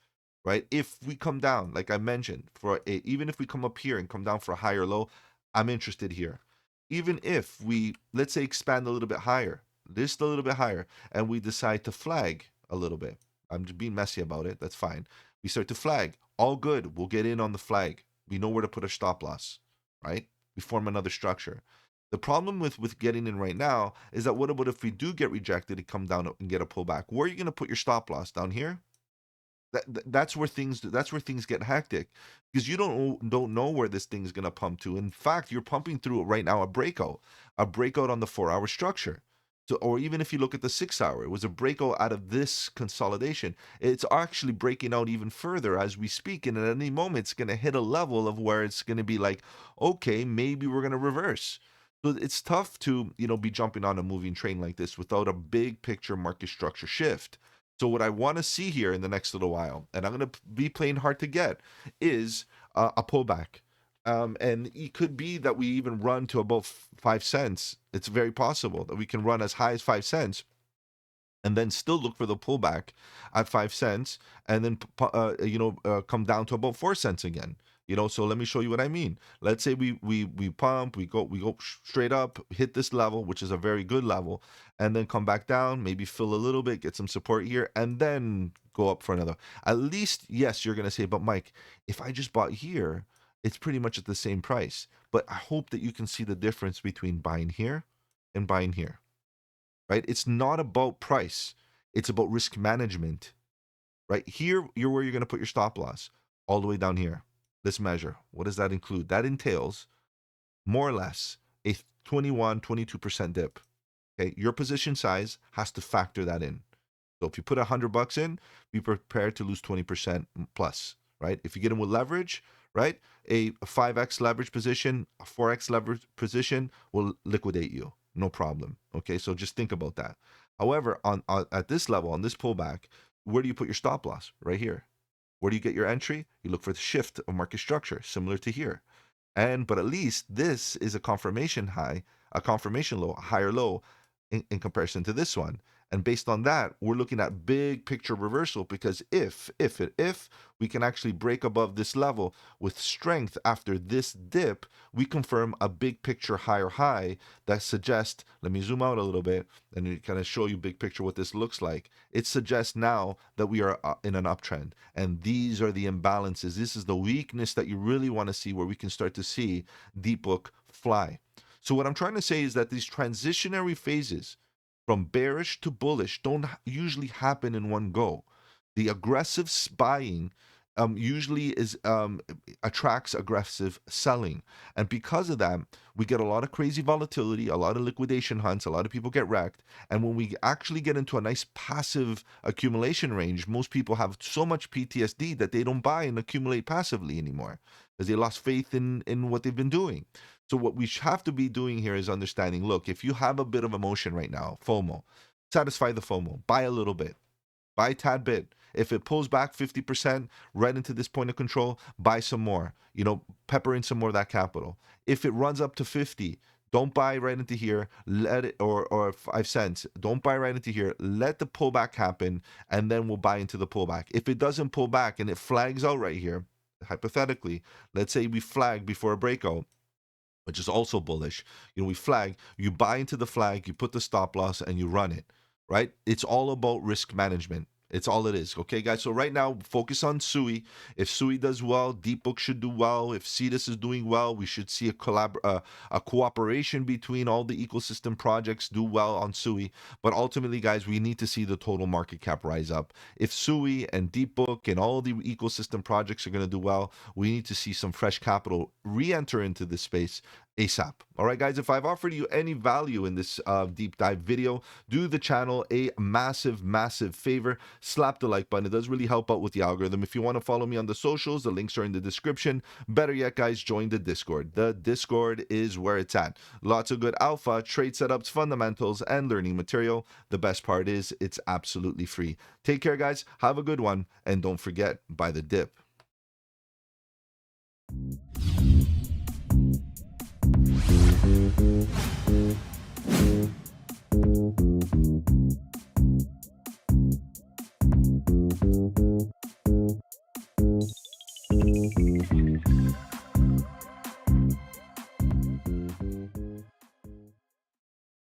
right? If we come down, like I mentioned, even if we come up here and come down for a higher low, I'm interested here. Even if we, let's say, expand a little bit higher, just a little bit higher, and we decide to flag a little bit. I'm just being messy about it. That's fine. We start to flag. All good. We'll get in on the flag. We know where to put our stop loss, right? We form another structure. The problem with getting in right now is that what about if we do get rejected and come down and get a pullback? Where are you going to put your stop loss? Down here? That's where things get hectic, because you don't know where this thing is going to pump to. In fact, you're pumping through right now a breakout on the 4-hour structure. So, or even if you look at the 6-hour, it was a breakout out of this consolidation. It's actually breaking out even further as we speak, and at any moment it's going to hit a level of where it's going to be like, okay, maybe we're going to reverse. So it's tough to be jumping on a moving train like this without a big picture market structure shift. So what I want to see here in the next little while, and I'm going to be playing hard to get, is a pullback. And it could be that we even run to about 5 cents. It's very possible that we can run as high as 5 cents and then still look for the pullback at 5 cents, and then come down to about 4 cents again. So let me show you what I mean. Let's say we pump, we go straight up, hit this level, which is a very good level, and then come back down, maybe fill a little bit, get some support here, and then go up for another. At least, yes, you're gonna say, but Mike, if I just bought here, it's pretty much at the same price. But I hope that you can see the difference between buying here and buying here, right? It's not about price. It's about risk management, right? Here, you're where you're going to put your stop loss all the way down here. This measure, what does that include? That entails more or less a 21, 22% dip. Okay. Your position size has to factor that in. So if you put $100 in, be prepared to lose 20% plus, right? If you get in with leverage, right? A 5x leverage position, a 4x leverage position will liquidate you. No problem. Okay, so just think about that. However, on at this level, on this pullback, where do you put your stop loss? Right here. Where do you get your entry? You look for the shift of market structure, similar to here. But at least this is a confirmation high, a confirmation low, a higher low in comparison to this one. And based on that, we're looking at big picture reversal, because if we can actually break above this level with strength after this dip, we confirm a big picture higher high that suggests, let me zoom out a little bit and kind of show you big picture what this looks like. It suggests now that we are in an uptrend, and these are the imbalances. This is the weakness that you really want to see, where we can start to see DeepBook fly. So what I'm trying to say is that these transitionary phases from bearish to bullish don't usually happen in one go. The aggressive buying usually attracts aggressive selling, and because of that, we get a lot of crazy volatility, a lot of liquidation hunts, a lot of people get wrecked. And when we actually get into a nice passive accumulation range, most people have so much PTSD that they don't buy and accumulate passively anymore, because they lost faith in what they've been doing. So what we have to be doing here is understanding, look, if you have a bit of emotion right now, FOMO, satisfy the FOMO, buy a little bit, buy a tad bit. If it pulls back 50% right into this point of control, buy some more, pepper in some more of that capital. If it runs up to 50, don't buy right into here, let it, or 5 cents, don't buy right into here, let the pullback happen, and then we'll buy into the pullback. If it doesn't pull back and it flags out right here, hypothetically, let's say we flag before a breakout, which is also bullish. We flag, you buy into the flag, you put the stop loss, and you run it, right? It's all about risk management. It's all it is. Okay, guys. So right now, focus on SUI. If SUI does well, DeepBook should do well. If Cetus is doing well, we should see a cooperation between all the ecosystem projects do well on SUI. But ultimately, guys, we need to see the total market cap rise up. If SUI and DeepBook and all the ecosystem projects are going to do well, we need to see some fresh capital re-enter into this space ASAP. All right, guys, if I've offered you any value in this deep dive video, do the channel a massive, massive favor. Slap the like button. It does really help out with the algorithm. If you want to follow me on the socials, the links are in the description. Better yet, guys, join the Discord. The Discord is where it's at. Lots of good alpha, trade setups, fundamentals, and learning material. The best part is it's absolutely free. Take care, guys. Have a good one. And don't forget, buy the dip.